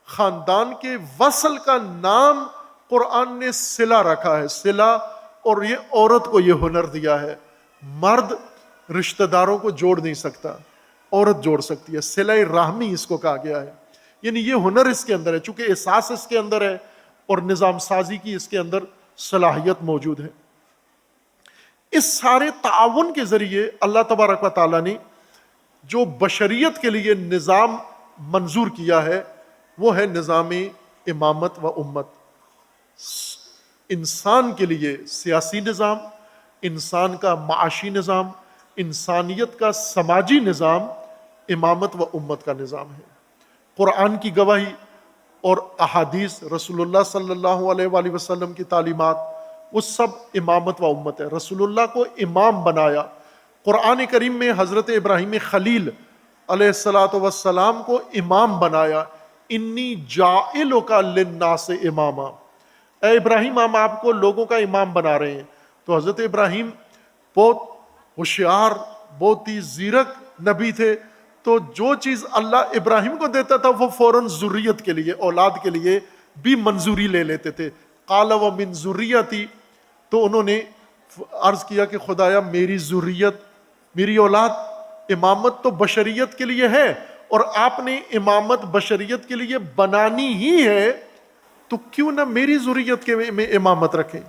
S1: خاندان کے وصل کا نام قرآن نے صلہ رکھا ہے، صلہ، اور یہ عورت کو یہ ہنر دیا ہے. مرد رشتہ داروں کو جوڑ نہیں سکتا، عورت جوڑ سکتی ہے. صلہ رحمی اس کو کہا گیا ہے، یعنی یہ ہنر اس کے اندر ہے، چونکہ احساس اس کے اندر ہے اور نظام سازی کی اس کے اندر صلاحیت موجود ہے. اس سارے تعاون کے ذریعے اللہ تبارک و تعالیٰ نے جو بشریت کے لیے نظام منظور کیا ہے وہ ہے نظام امامت و امت. انسان کے لیے سیاسی نظام، انسان کا معاشی نظام، انسانیت کا سماجی نظام امامت و امت کا نظام ہے. قرآن کی گواہی اور احادیث، رسول اللہ صلی اللہ علیہ وآلہ وسلم کی تعلیمات، وہ سب امامت و امت ہے. رسول اللہ کو امام بنایا. قرآن کریم میں حضرت ابراہیم خلیل علیہ الصلاۃ والسلام کو امام بنایا. انی جاعلک للناس اماما، اے ابراہیم ہم آپ کو لوگوں کا امام بنا رہے ہیں. تو حضرت ابراہیم بہت ہوشیار، بہت ہی زیرک نبی تھے، تو جو چیز اللہ ابراہیم کو دیتا تھا وہ فوراً ذریت کے لیے، اولاد کے لیے بھی منظوری لے لیتے تھے. قال ومن ذریتی، تو انہوں نے عرض کیا کہ خدایا میری ذریت، میری اولاد، امامت تو بشریت کے لیے ہے، اور آپ نے امامت بشریت کے لیے بنانی ہی ہے، تو کیوں نہ میری ذریت کے میں امامت رکھیں،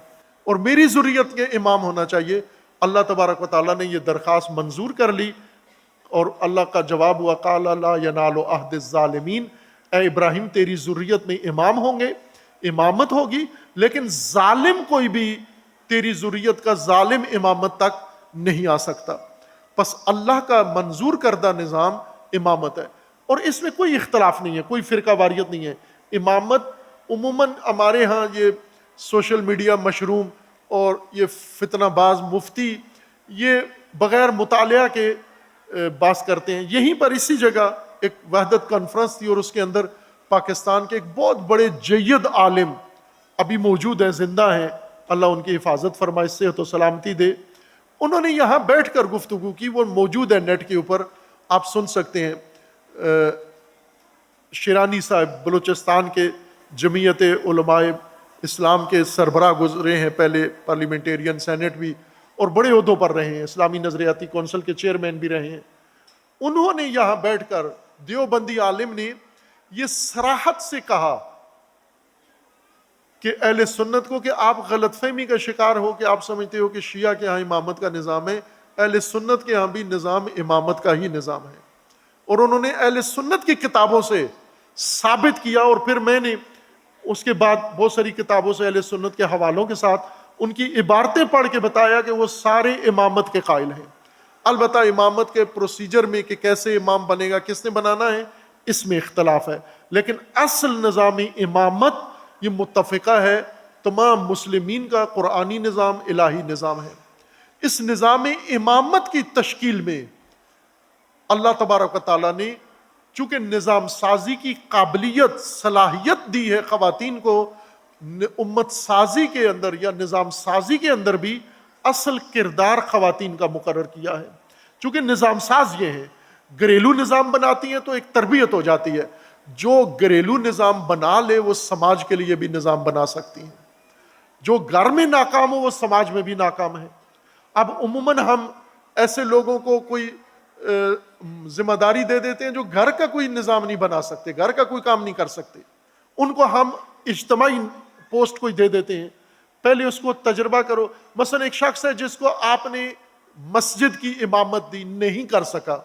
S1: اور میری ذریت کے امام ہونا چاہیے. اللہ تبارک و تعالیٰ نے یہ درخواست منظور کر لی، اور اللہ کا جواب ہوا قال لا ینال عہد الظالمین، اے ابراہیم تیری ذریت میں امام ہوں گے، امامت ہوگی، لیکن ظالم کوئی بھی تیری ذریت کا ظالم امامت تک نہیں آ سکتا. پس اللہ کا منظور کردہ نظام امامت ہے، اور اس میں کوئی اختلاف نہیں ہے، کوئی فرقہ واریت نہیں ہے. امامت عموماً ہمارے ہاں یہ سوشل میڈیا مشروم اور یہ فتنہ باز مفتی یہ بغیر مطالعہ کے بات کرتے ہیں. یہیں پر اسی جگہ ایک وحدت کانفرنس تھی، اور اس کے اندر پاکستان کے ایک بہت بڑے جید عالم ابھی موجود ہیں، زندہ ہیں، اللہ ان کی حفاظت فرمائے، صحت و سلامتی دے. انہوں نے یہاں بیٹھ کر گفتگو کی، وہ موجود ہے نیٹ کے اوپر، آپ سن سکتے ہیں. شیرانی صاحب بلوچستان کے جمعیت علماء اسلام کے سربراہ گزرے ہیں، پہلے پارلیمنٹیرین سینٹ بھی، اور بڑے عہدوں پر رہے ہیں، اسلامی نظریاتی کونسل کے چیئرمین بھی رہے ہیں. انہوں نے یہاں بیٹھ کر، دیوبندی عالم نے یہ صراحت سے کہا کہ اہل سنت کو کہ آپ غلط فہمی کا شکار ہو، کہ آپ سمجھتے ہو کہ شیعہ کے ہاں امامت کا نظام ہے، اہل سنت کے ہاں بھی نظام امامت کا ہی نظام ہے. اور انہوں نے اہل سنت کی کتابوں سے ثابت کیا، اور پھر میں نے اس کے بعد بہت ساری کتابوں سے اہل سنت کے حوالوں کے ساتھ ان کی عبارتیں پڑھ کے بتایا کہ وہ سارے امامت کے قائل ہیں. البتہ امامت کے پروسیجر میں کہ کیسے امام بنے گا، کس نے بنانا ہے، اس میں اختلاف ہے، لیکن اصل نظام امامت یہ متفقہ ہے تمام مسلمین کا، قرآنی نظام، الہی نظام ہے. اس نظام امامت کی تشکیل میں اللہ تبارک و تعالیٰ نے چونکہ نظام سازی کی قابلیت، صلاحیت دی ہے خواتین کو، امت سازی کے اندر یا نظام سازی کے اندر بھی اصل کردار خواتین کا مقرر کیا ہے. چونکہ نظام ساز یہ ہے، گھریلو نظام بناتی ہیں تو ایک تربیت ہو جاتی ہے، جو گھریلو نظام بنا لے وہ سماج کے لیے بھی نظام بنا سکتی ہیں، جو گھر میں ناکام ہو وہ سماج میں بھی ناکام ہے۔ اب عموماً ہم ایسے لوگوں کو کوئی ذمہ داری دے دیتے ہیں جو گھر کا کوئی نظام نہیں بنا سکتے، گھر کا کوئی کام نہیں کر سکتے، ان کو ہم اجتماعی پوسٹ کوئی دے دیتے ہیں، پہلے اس کو تجربہ کرو۔ مثلا ایک شخص ہے جس کو آپ نے مسجد کی امامت دی، نہیں کر سکا،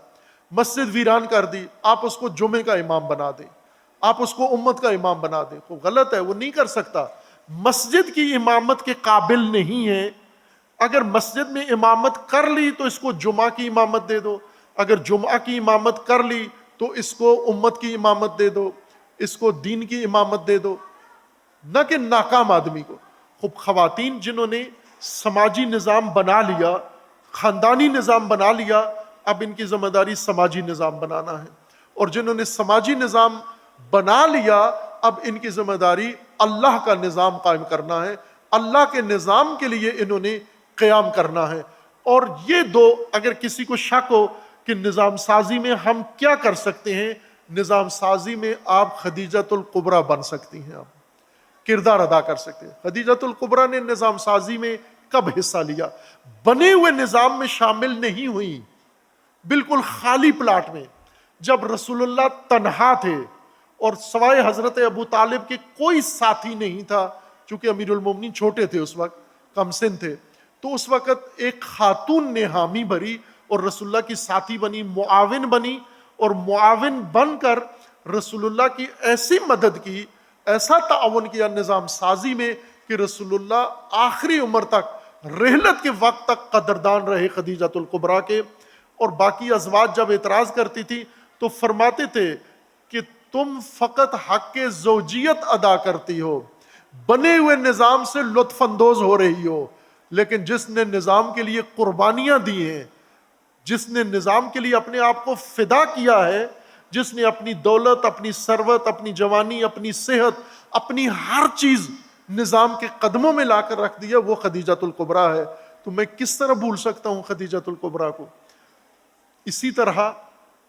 S1: مسجد ویران کر دی، آپ اس کو جمعے کا امام بنا دیں، آپ اس کو امت کا امام بنا دیں، وہ غلط ہے، وہ نہیں کر سکتا، مسجد کی امامت کے قابل نہیں ہے۔ اگر مسجد میں امامت کر لی تو اس کو جمعہ کی امامت دے دو، اگر جمعہ کی امامت کر لی تو اس کو امت کی امامت دے دو، اس کو دین کی امامت دے دو، نہ کہ ناکام آدمی کو۔ خوب خواتین جنہوں نے سماجی نظام بنا لیا، خاندانی نظام بنا لیا، اب ان کی ذمہ داری سماجی نظام بنانا ہے، اور جنہوں نے سماجی نظام بنا لیا اب ان کی ذمہ داری اللہ کا نظام قائم کرنا ہے، اللہ کے نظام کے لیے انہوں نے قیام کرنا ہے۔ اور یہ دو، اگر کسی کو شک ہو کہ نظام سازی میں ہم کیا کر سکتے ہیں، نظام سازی میں آپ خدیجۃ الکبریٰ بن سکتی ہیں، آپ کردار ادا کر سکتے ہیں۔ خدیجۃ الکبریٰ نے نظام سازی میں کب حصہ لیا؟ بنے ہوئے نظام میں شامل نہیں ہوئی، بالکل خالی پلاٹ میں، جب رسول اللہ تنہا تھے اور سوائے حضرت ابو طالب کے کوئی ساتھی نہیں تھا، چونکہ امیر المومنین چھوٹے تھے اس وقت، کم سن تھے، تو اس وقت ایک خاتون نے حامی بھری اور رسول اللہ کی ساتھی بنی، معاون بنی، اور معاون بن کر رسول اللہ کی ایسی مدد کی، ایسا تعاون کیا نظام سازی میں کہ رسول اللہ آخری عمر تک، رحلت کے وقت تک قدردان رہے خدیجۃ الکبریٰ کے۔ اور باقی ازواج جب اعتراض کرتی تھی تو فرماتے تھے کہ تم فقط حق زوجیت ادا کرتی ہو، بنے ہوئے نظام سے لطف اندوز ہو رہی ہو، لیکن جس نے نظام کے لیے قربانیاں دی ہیں، جس نے نظام کے لیے اپنے آپ کو فدا کیا ہے، جس نے اپنی دولت، اپنی ثروت، اپنی جوانی، اپنی صحت، اپنی ہر چیز نظام کے قدموں میں لا کر رکھ دیا، وہ خدیجۃ الکبریٰ ہے۔ تو میں کس طرح بھول سکتا ہوں خدیجۃ الکبریٰ کو؟ اسی طرح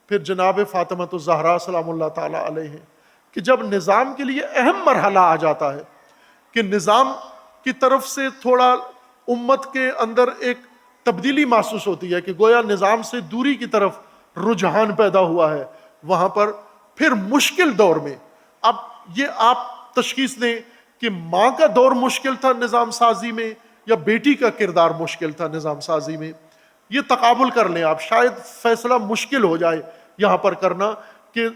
S1: پھر جناب فاطمہ الزہرا سلام اللہ تعالی علیہ، کہ جب نظام کے لیے اہم مرحلہ آ جاتا ہے کہ نظام کی طرف سے تھوڑا امت کے اندر ایک تبدیلی محسوس ہوتی ہے کہ گویا نظام سے دوری کی طرف رجحان پیدا ہوا ہے، وہاں پر پھر مشکل دور میں، اب یہ آپ تشخیص دیں کہ ماں کا دور مشکل تھا نظام سازی میں یا بیٹی کا کردار مشکل تھا نظام سازی میں، یہ تقابل کر لیں آپ، شاید فیصلہ مشکل ہو جائے یہاں پر کرنا کہ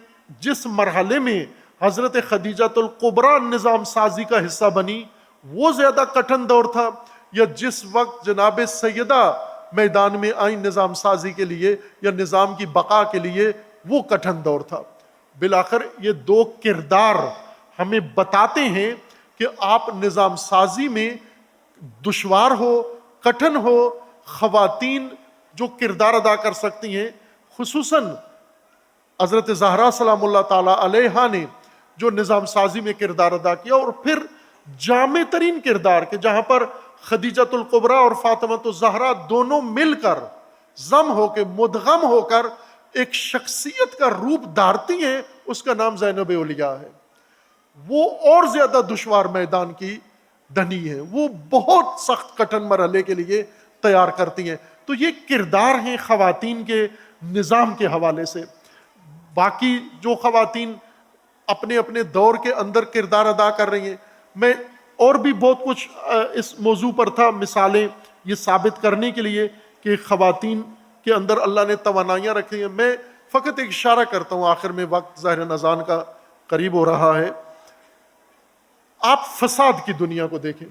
S1: جس مرحلے میں حضرت خدیجۃ الکبریٰ نظام سازی کا حصہ بنی وہ زیادہ کٹھن دور تھا، یا جس وقت جناب سیدہ میدان میں آئیں نظام سازی کے لیے یا نظام کی بقا کے لیے، وہ کٹھن دور تھا۔ بالآخر یہ دو کردار ہمیں بتاتے ہیں کہ آپ نظام سازی میں دشوار ہو، کٹھن ہو، خواتین جو کردار ادا کر سکتی ہیں، خصوصاً حضرت زہرا سلام اللہ تعالی علیہا نے جو نظام سازی میں کردار ادا کیا، اور پھر جامع ترین کردار کہ جہاں پر خدیجۃ الکبریٰ اور فاطمہ الزہرا دونوں مل کر ضم ہو کے، مدغم ہو کر ایک شخصیت کا روپ دھارتی ہیں، اس کا نام زینب اولیاء ہے۔ وہ اور زیادہ دشوار میدان کی دھنی ہے، وہ بہت سخت کٹھن مرحلے کے لیے تیار کرتی ہیں۔ تو یہ کردار ہیں خواتین کے نظام کے حوالے سے۔ باقی جو خواتین اپنے اپنے دور کے اندر کردار ادا کر رہی ہیں، میں اور بھی بہت کچھ اس موضوع پر تھا، مثالیں یہ ثابت کرنے کے لیے کہ خواتین کے اندر اللہ نے توانائیاں رکھی ہیں۔ میں فقط ایک اشارہ کرتا ہوں، آخر میں وقت ظاہر اذان کا قریب ہو رہا ہے۔ آپ فساد کی دنیا کو دیکھیں،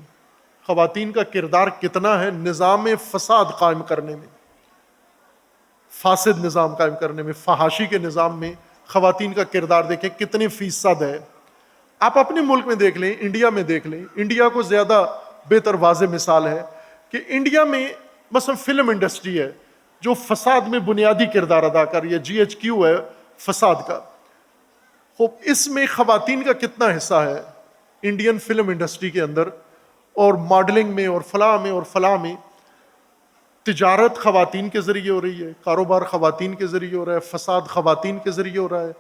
S1: خواتین کا کردار کتنا ہے نظام فساد قائم کرنے میں، فاسد نظام قائم کرنے میں، فحاشی کے نظام میں خواتین کا کردار دیکھیں کتنے فیصد ہے۔ آپ اپنے ملک میں دیکھ لیں، انڈیا میں دیکھ لیں، انڈیا کو زیادہ بہتر واضح مثال ہے کہ انڈیا میں مثلا فلم انڈسٹری ہے جو فساد میں بنیادی کردار ادا کر رہی ہے، جی ایچ کیو ہے فساد کا۔ خوب اس میں خواتین کا کتنا حصہ ہے انڈین فلم انڈسٹری کے اندر، اور ماڈلنگ میں اور فلاں میں اور فلاں میں؟ تجارت خواتین کے ذریعے ہو رہی ہے، کاروبار خواتین کے ذریعے ہو رہا ہے، فساد خواتین کے ذریعے ہو رہا ہے.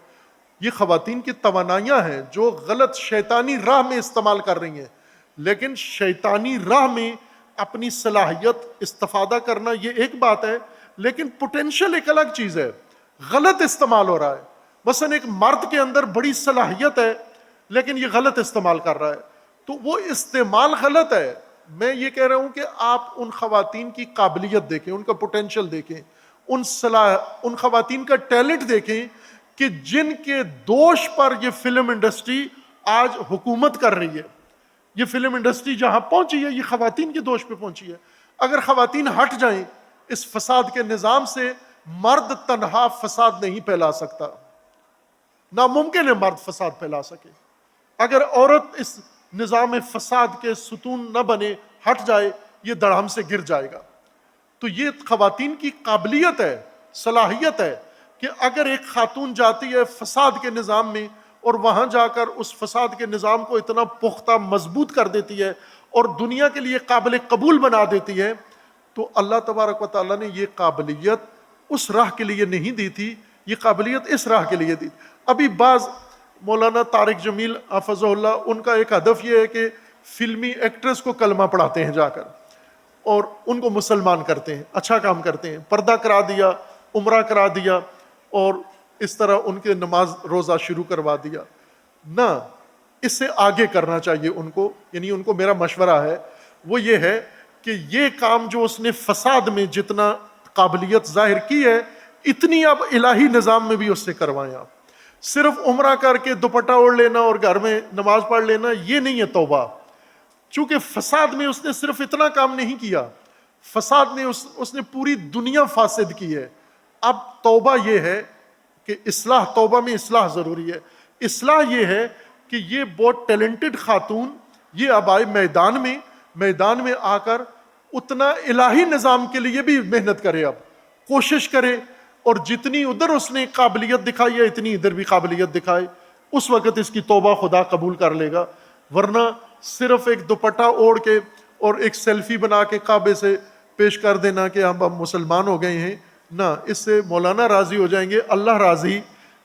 S1: یہ خواتین کی توانائیاں ہیں جو غلط شیطانی راہ میں استعمال کر رہی ہیں. لیکن شیطانی راہ میں اپنی صلاحیت استفادہ کرنا یہ ایک بات ہے، لیکن پوٹینشل ایک الگ چیز ہے. غلط استعمال ہو رہا ہے. مثلا ایک مرد کے اندر بڑی صلاحیت ہے لیکن یہ غلط استعمال کر رہا ہے، تو وہ استعمال غلط ہے. میں یہ کہہ رہا ہوں کہ آپ ان خواتین کی قابلیت دیکھیں، ان کا پوٹینشل دیکھیں، ان خواتین کا ٹیلنٹ دیکھیں کہ جن کے دوش پر یہ فلم انڈسٹری آج حکومت کر رہی ہے. یہ فلم انڈسٹری جہاں پہنچی ہے یہ خواتین کے دوش پہ پہنچی ہے. اگر خواتین ہٹ جائیں اس فساد کے نظام سے، مرد تنہا فساد نہیں پھیلا سکتا. ناممکن ہے مرد فساد پھیلا سکے. اگر عورت اس نظام فساد کے ستون نہ بنے، ہٹ جائے، یہ دڑام سے گر جائے گا. تو یہ خواتین کی قابلیت ہے، صلاحیت ہے کہ اگر ایک خاتون جاتی ہے فساد کے نظام میں اور وہاں جا کر اس فساد کے نظام کو اتنا پختہ مضبوط کر دیتی ہے اور دنیا کے لیے قابل قبول بنا دیتی ہے، تو اللہ تبارک و تعالیٰ نے یہ قابلیت اس راہ کے لیے نہیں دی تھی، یہ قابلیت اس راہ کے لیے دی. ابھی بعض مولانا طارق جمیل حفظہ اللہ، ان کا ایک ہدف یہ ہے کہ فلمی ایکٹریس کو کلمہ پڑھاتے ہیں جا کر اور ان کو مسلمان کرتے ہیں، اچھا کام کرتے ہیں، پردہ کرا دیا، عمرہ کرا دیا اور اس طرح ان کے نماز روزہ شروع کروا دیا. نہ، اس سے آگے کرنا چاہیے ان کو. یعنی ان کو میرا مشورہ ہے وہ یہ ہے کہ یہ کام جو اس نے فساد میں جتنا قابلیت ظاہر کی ہے، اتنی اب الہی نظام میں بھی اس سے کروائیں. آپ صرف عمرہ کر کے دوپٹہ اوڑھ لینا اور گھر میں نماز پڑھ لینا یہ نہیں ہے توبہ. چونکہ فساد میں اس نے صرف اتنا کام نہیں کیا، فساد میں اس نے پوری دنیا فاسد کی ہے. اب توبہ یہ ہے کہ اصلاح، توبہ میں اصلاح ضروری ہے. اصلاح یہ ہے کہ یہ بہت ٹیلنٹڈ خاتون یہ اب آئے میدان میں آ کر اتنا الہی نظام کے لیے بھی محنت کرے، اب کوشش کرے، اور جتنی ادھر اس نے قابلیت دکھائی ہے اتنی ادھر بھی قابلیت دکھائے. اس وقت اس کی توبہ خدا قبول کر لے گا. ورنہ صرف ایک دوپٹہ اوڑھ کے اور ایک سیلفی بنا کے کعبے سے پیش کر دینا کہ ہم اب مسلمان ہو گئے ہیں، نہ، اس سے مولانا راضی ہو جائیں گے، اللہ راضی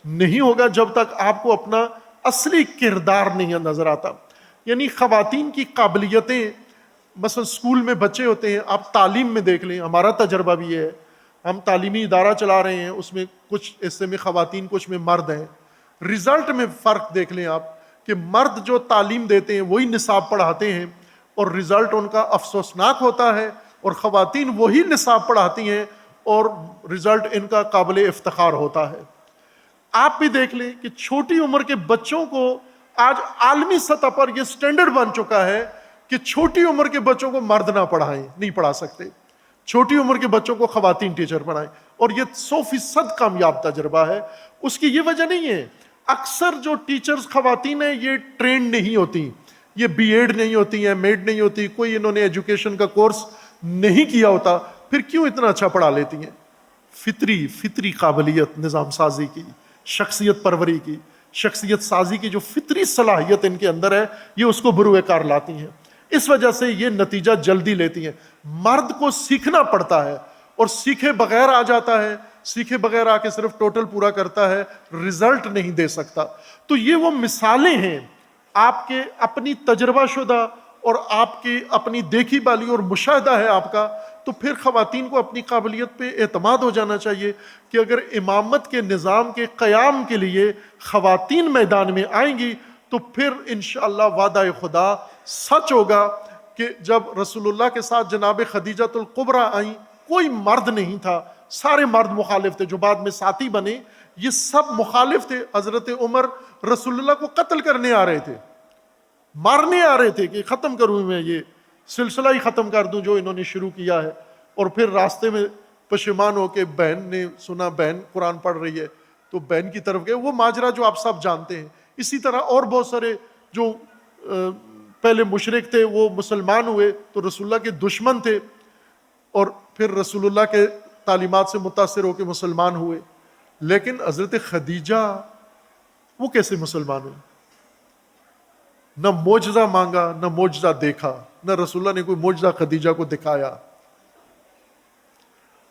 S1: نہیں ہوگا جب تک آپ کو اپنا اصلی کردار نہیں نظر آتا. یعنی خواتین کی قابلیتیں، مثلا اسکول میں بچے ہوتے ہیں، آپ تعلیم میں دیکھ لیں، ہمارا تجربہ بھی یہ ہے، ہم تعلیمی ادارہ چلا رہے ہیں، اس میں کچھ حصے میں خواتین کچھ میں مرد ہیں. رزلٹ میں فرق دیکھ لیں آپ کہ مرد جو تعلیم دیتے ہیں وہی نصاب پڑھاتے ہیں اور رزلٹ ان کا افسوسناک ہوتا ہے، اور خواتین وہی نصاب پڑھاتی ہیں اور رزلٹ ان کا قابل افتخار ہوتا ہے. آپ بھی دیکھ لیں کہ چھوٹی عمر کے بچوں کو آج عالمی سطح پر یہ سٹینڈرڈ بن چکا ہے کہ چھوٹی عمر کے بچوں کو مرد نہ پڑھائیں، نہیں پڑھا سکتے. چھوٹی عمر کے بچوں کو خواتین ٹیچر پڑھائیں، اور یہ 100% کامیاب تجربہ ہے. اس کی یہ وجہ نہیں ہے، اکثر جو ٹیچرز خواتین ہیں یہ ٹرینڈ نہیں ہوتی، یہ بی ایڈ نہیں ہوتی ہیں، میڈ نہیں ہوتی، کوئی انہوں نے ایجوکیشن کا کورس نہیں کیا ہوتا، پھر کیوں اتنا اچھا پڑھا لیتی ہیں؟ فطری قابلیت نظام سازی کی، شخصیت پروری کی، شخصیت سازی کی جو فطری صلاحیت ان کے اندر ہے، یہ اس کو بروئے کار لاتی ہیں. اس وجہ سے یہ نتیجہ جلدی لیتی ہیں. مرد کو سیکھنا پڑتا ہے، اور سیکھے بغیر آ جاتا ہے، سیکھے بغیر آ کے صرف ٹوٹل پورا کرتا ہے، رزلٹ نہیں دے سکتا. تو یہ وہ مثالیں ہیں آپ کے اپنی تجربہ شدہ اور آپ کی اپنی دیکھی بالی اور مشاہدہ ہے آپ کا. تو پھر خواتین کو اپنی قابلیت پہ اعتماد ہو جانا چاہیے کہ اگر امامت کے نظام کے قیام کے لیے خواتین میدان میں آئیں گی تو پھر انشاءاللہ وعدہ خدا سچ ہوگا کہ جب رسول اللہ کے ساتھ جناب خدیجۃ الکبریٰ آئیں، کوئی مرد نہیں تھا، سارے مرد مخالف تھے. جو بعد میں ساتھی بنے یہ سب مخالف تھے. حضرت عمر رسول اللہ کو قتل کرنے آ رہے تھے، مارنے آ رہے تھے کہ ختم کروں میں، یہ سلسلہ ہی ختم کر دوں جو انہوں نے شروع کیا ہے. اور پھر راستے میں پشیمان ہو کے بہن نے سنا بہن قرآن پڑھ رہی ہے تو بہن کی طرف گئے. وہ ماجرا جو آپ سب جانتے ہیں. اسی طرح اور بہت سارے جو پہلے مشرک تھے وہ مسلمان ہوئے تو رسول اللہ کے دشمن تھے، اور پھر رسول اللہ کے تعلیمات سے متاثر ہو کے مسلمان ہوئے. لیکن حضرت خدیجہ وہ کیسے مسلمان ہوئی؟ نہ معجزہ مانگا، نہ معجزہ دیکھا، نہ رسول اللہ نے کوئی معجزہ خدیجہ کو دکھایا.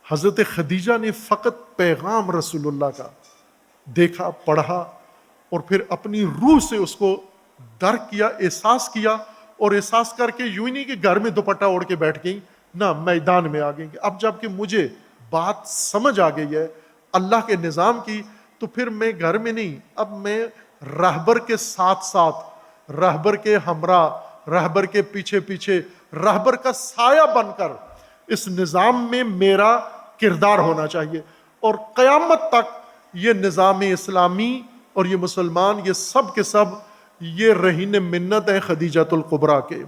S1: حضرت خدیجہ نے فقط پیغام رسول اللہ کا دیکھا، پڑھا اور پھر اپنی روح سے اس کو درک کیا، احساس کیا، اور احساس کر کے یوں ہی نہیں کہ گھر میں دوپٹہ اوڑھ کے بیٹھ گئی، نہ میدان میں آ گئی کہ اب جب کہ مجھے بات سمجھ آ گئی ہے اللہ کے نظام کی، تو پھر میں گھر میں نہیں، اب میں رہبر کے ساتھ ساتھ، رہبر کے ہمراہ، رہبر کے پیچھے پیچھے، رہبر کا سایہ بن کر اس نظام میں میرا کردار ہونا چاہیے۔ اور قیامت تک یہ نظام اسلامی اور یہ مسلمان، یہ سب کے سب یہ رہین منت ہیں خدیجۃ الکبریٰ کے۔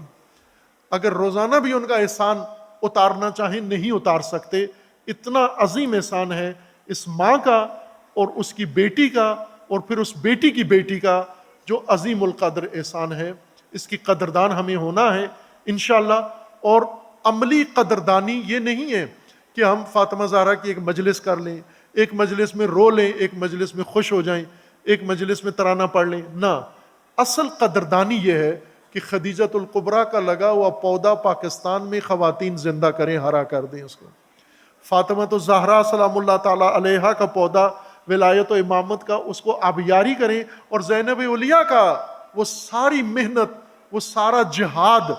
S1: اگر روزانہ بھی ان کا احسان اتارنا چاہیں نہیں اتار سکتے، اتنا عظیم احسان ہے اس ماں کا اور اس کی بیٹی کا اور پھر اس بیٹی کی بیٹی کا، جو عظیم القدر احسان ہے۔ اس کی قدردان ہمیں ہونا ہے انشاءاللہ۔ اور عملی قدردانی یہ نہیں ہے کہ ہم فاطمہ زہرا کی ایک مجلس کر لیں، ایک مجلس میں رو لیں، ایک مجلس میں خوش ہو جائیں، ایک مجلس میں ترانہ پڑھ لیں، نہ۔ اصل قدردانی یہ ہے کہ خدیجۃ الکبریٰ کا لگا ہوا پودا پاکستان میں خواتین زندہ کریں، ہرا کر دیں اس کو۔ فاطمہ الزہرا سلام اللہ تعالی علیہا کا پودا ولایت و امامت کا، اس کو آبیاری کریں، اور زینب علیہ کا وہ ساری محنت، وہ سارا جہاد،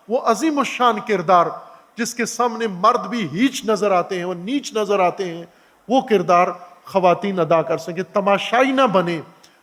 S1: وہ عظیم الشان کردار جس کے سامنے مرد بھی ہیچ نظر آتے ہیں، وہ نیچ نظر آتے ہیں، وہ کردار خواتین ادا کر سکیں، تماشائی نہ بنے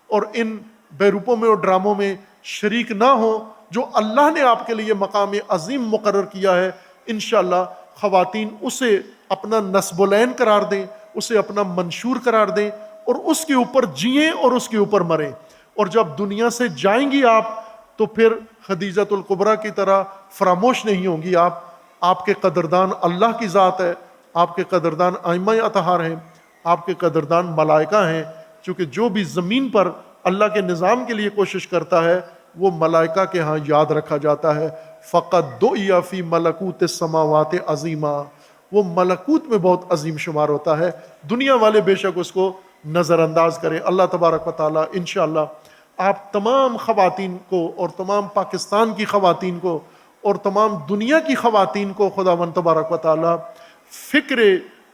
S1: اور ان بیروپوں میں اور ڈراموں میں شریک نہ ہو جو اللہ نے آپ کے لیے مقام عظیم مقرر کیا ہے۔ انشاءاللہ خواتین اسے اپنا نصب العین قرار دیں، اسے اپنا منشور قرار دیں، اور اس کے اوپر جئیں اور اس کے اوپر مریں۔ اور جب دنیا سے جائیں گی آپ تو پھر خدیجۃ الکبریٰ کی طرح فراموش نہیں ہوں گی آپ کے قدردان اللہ کی ذات ہے، آپ کے قدردان ائمہ اطہار ہیں، آپ کے قدردان ملائکہ ہیں، چونکہ جو بھی زمین پر اللہ کے نظام کے لیے کوشش کرتا ہے وہ ملائکہ کے ہاں یاد رکھا جاتا ہے۔ فقط دعی فی ملکوت السماوات عظیما، وہ ملکوت میں بہت عظیم شمار ہوتا ہے، دنیا والے بے شک اس کو نظر انداز کریں۔ اللہ تبارک و تعالیٰ انشاءاللہ آپ تمام خواتین کو اور تمام پاکستان کی خواتین کو اور تمام دنیا کی خواتین کو خداوند تبارک و تعالیٰ فکر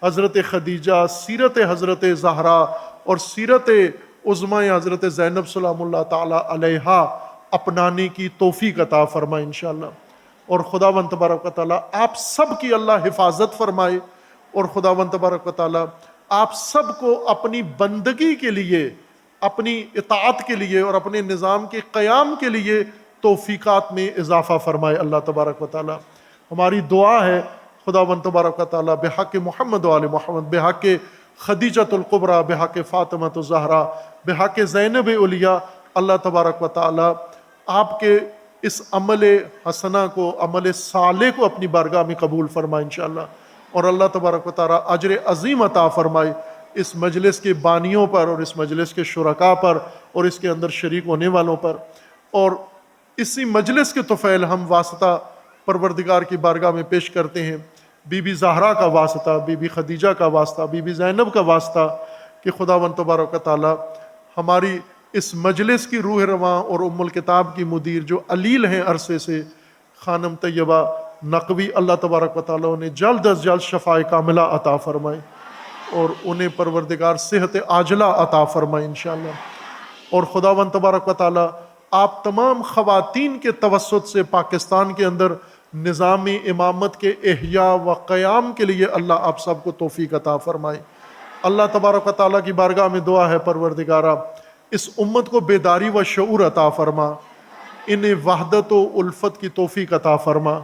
S1: حضرت خدیجہ، سیرت حضرت زہرا اور سیرت عظمیٰ حضرت زینب سلام اللہ تعالیٰ علیہا اپنانے کی توفیق عطا فرمائے انشاءاللہ۔ اور خداوند تبارک و تعالیٰ آپ سب کی اللہ حفاظت فرمائے، اور خداوند تبارک و تعالیٰ آپ سب کو اپنی بندگی کے لیے، اپنی اطاعت کے لیے اور اپنے نظام کے قیام کے لیے توفیقات میں اضافہ فرمائے اللہ تبارک و تعالیٰ۔ ہماری دعا ہے خداوند تبارک و تعالیٰ بحق محمد و آل محمد، بحق خدیجۃ الکبریٰ، بحق فاطمہ الزہرا، بحق زینب علیہ، اللہ تبارک و تعالیٰ آپ کے اس عمل حسنہ کو، عمل صالح کو اپنی بارگاہ میں قبول فرمائے انشاءاللہ، اور اللہ تبارک و تعالیٰ اجر عظیم عطا فرمائے اس مجلس کے بانیوں پر اور اس مجلس کے شرکاء پر اور اس کے اندر شریک ہونے والوں پر۔ اور اسی مجلس کے طفیل ہم واسطہ پروردگار کی بارگاہ میں پیش کرتے ہیں، بی بی زہرا کا واسطہ، بی بی خدیجہ کا واسطہ، بی بی زینب کا واسطہ، کہ خداوند تبارک و تعالیٰ ہماری اس مجلس کی روح رواں اور ام الکتاب کی مدیر جو علیل ہیں عرصے سے، خانم طیبہ نقوی، اللہ تبارک و تعالیٰ انہیں جلد از جلد شفاء کاملہ عطا فرمائے اور انہیں پروردگار صحت عاجلہ عطا فرمائے انشاءاللہ۔ اور خداوند تبارک و تعالیٰ آپ تمام خواتین کے توسط سے پاکستان کے اندر نظام امامت کے احیاء و قیام کے لیے اللہ آپ سب کو توفیق عطا فرمائے۔ اللہ تبارک و تعالیٰ کی بارگاہ میں دعا ہے پروردگارہ اس امت کو بیداری و شعور عطا فرما، انہیں وحدت و الفت کی توفیق عطا فرما،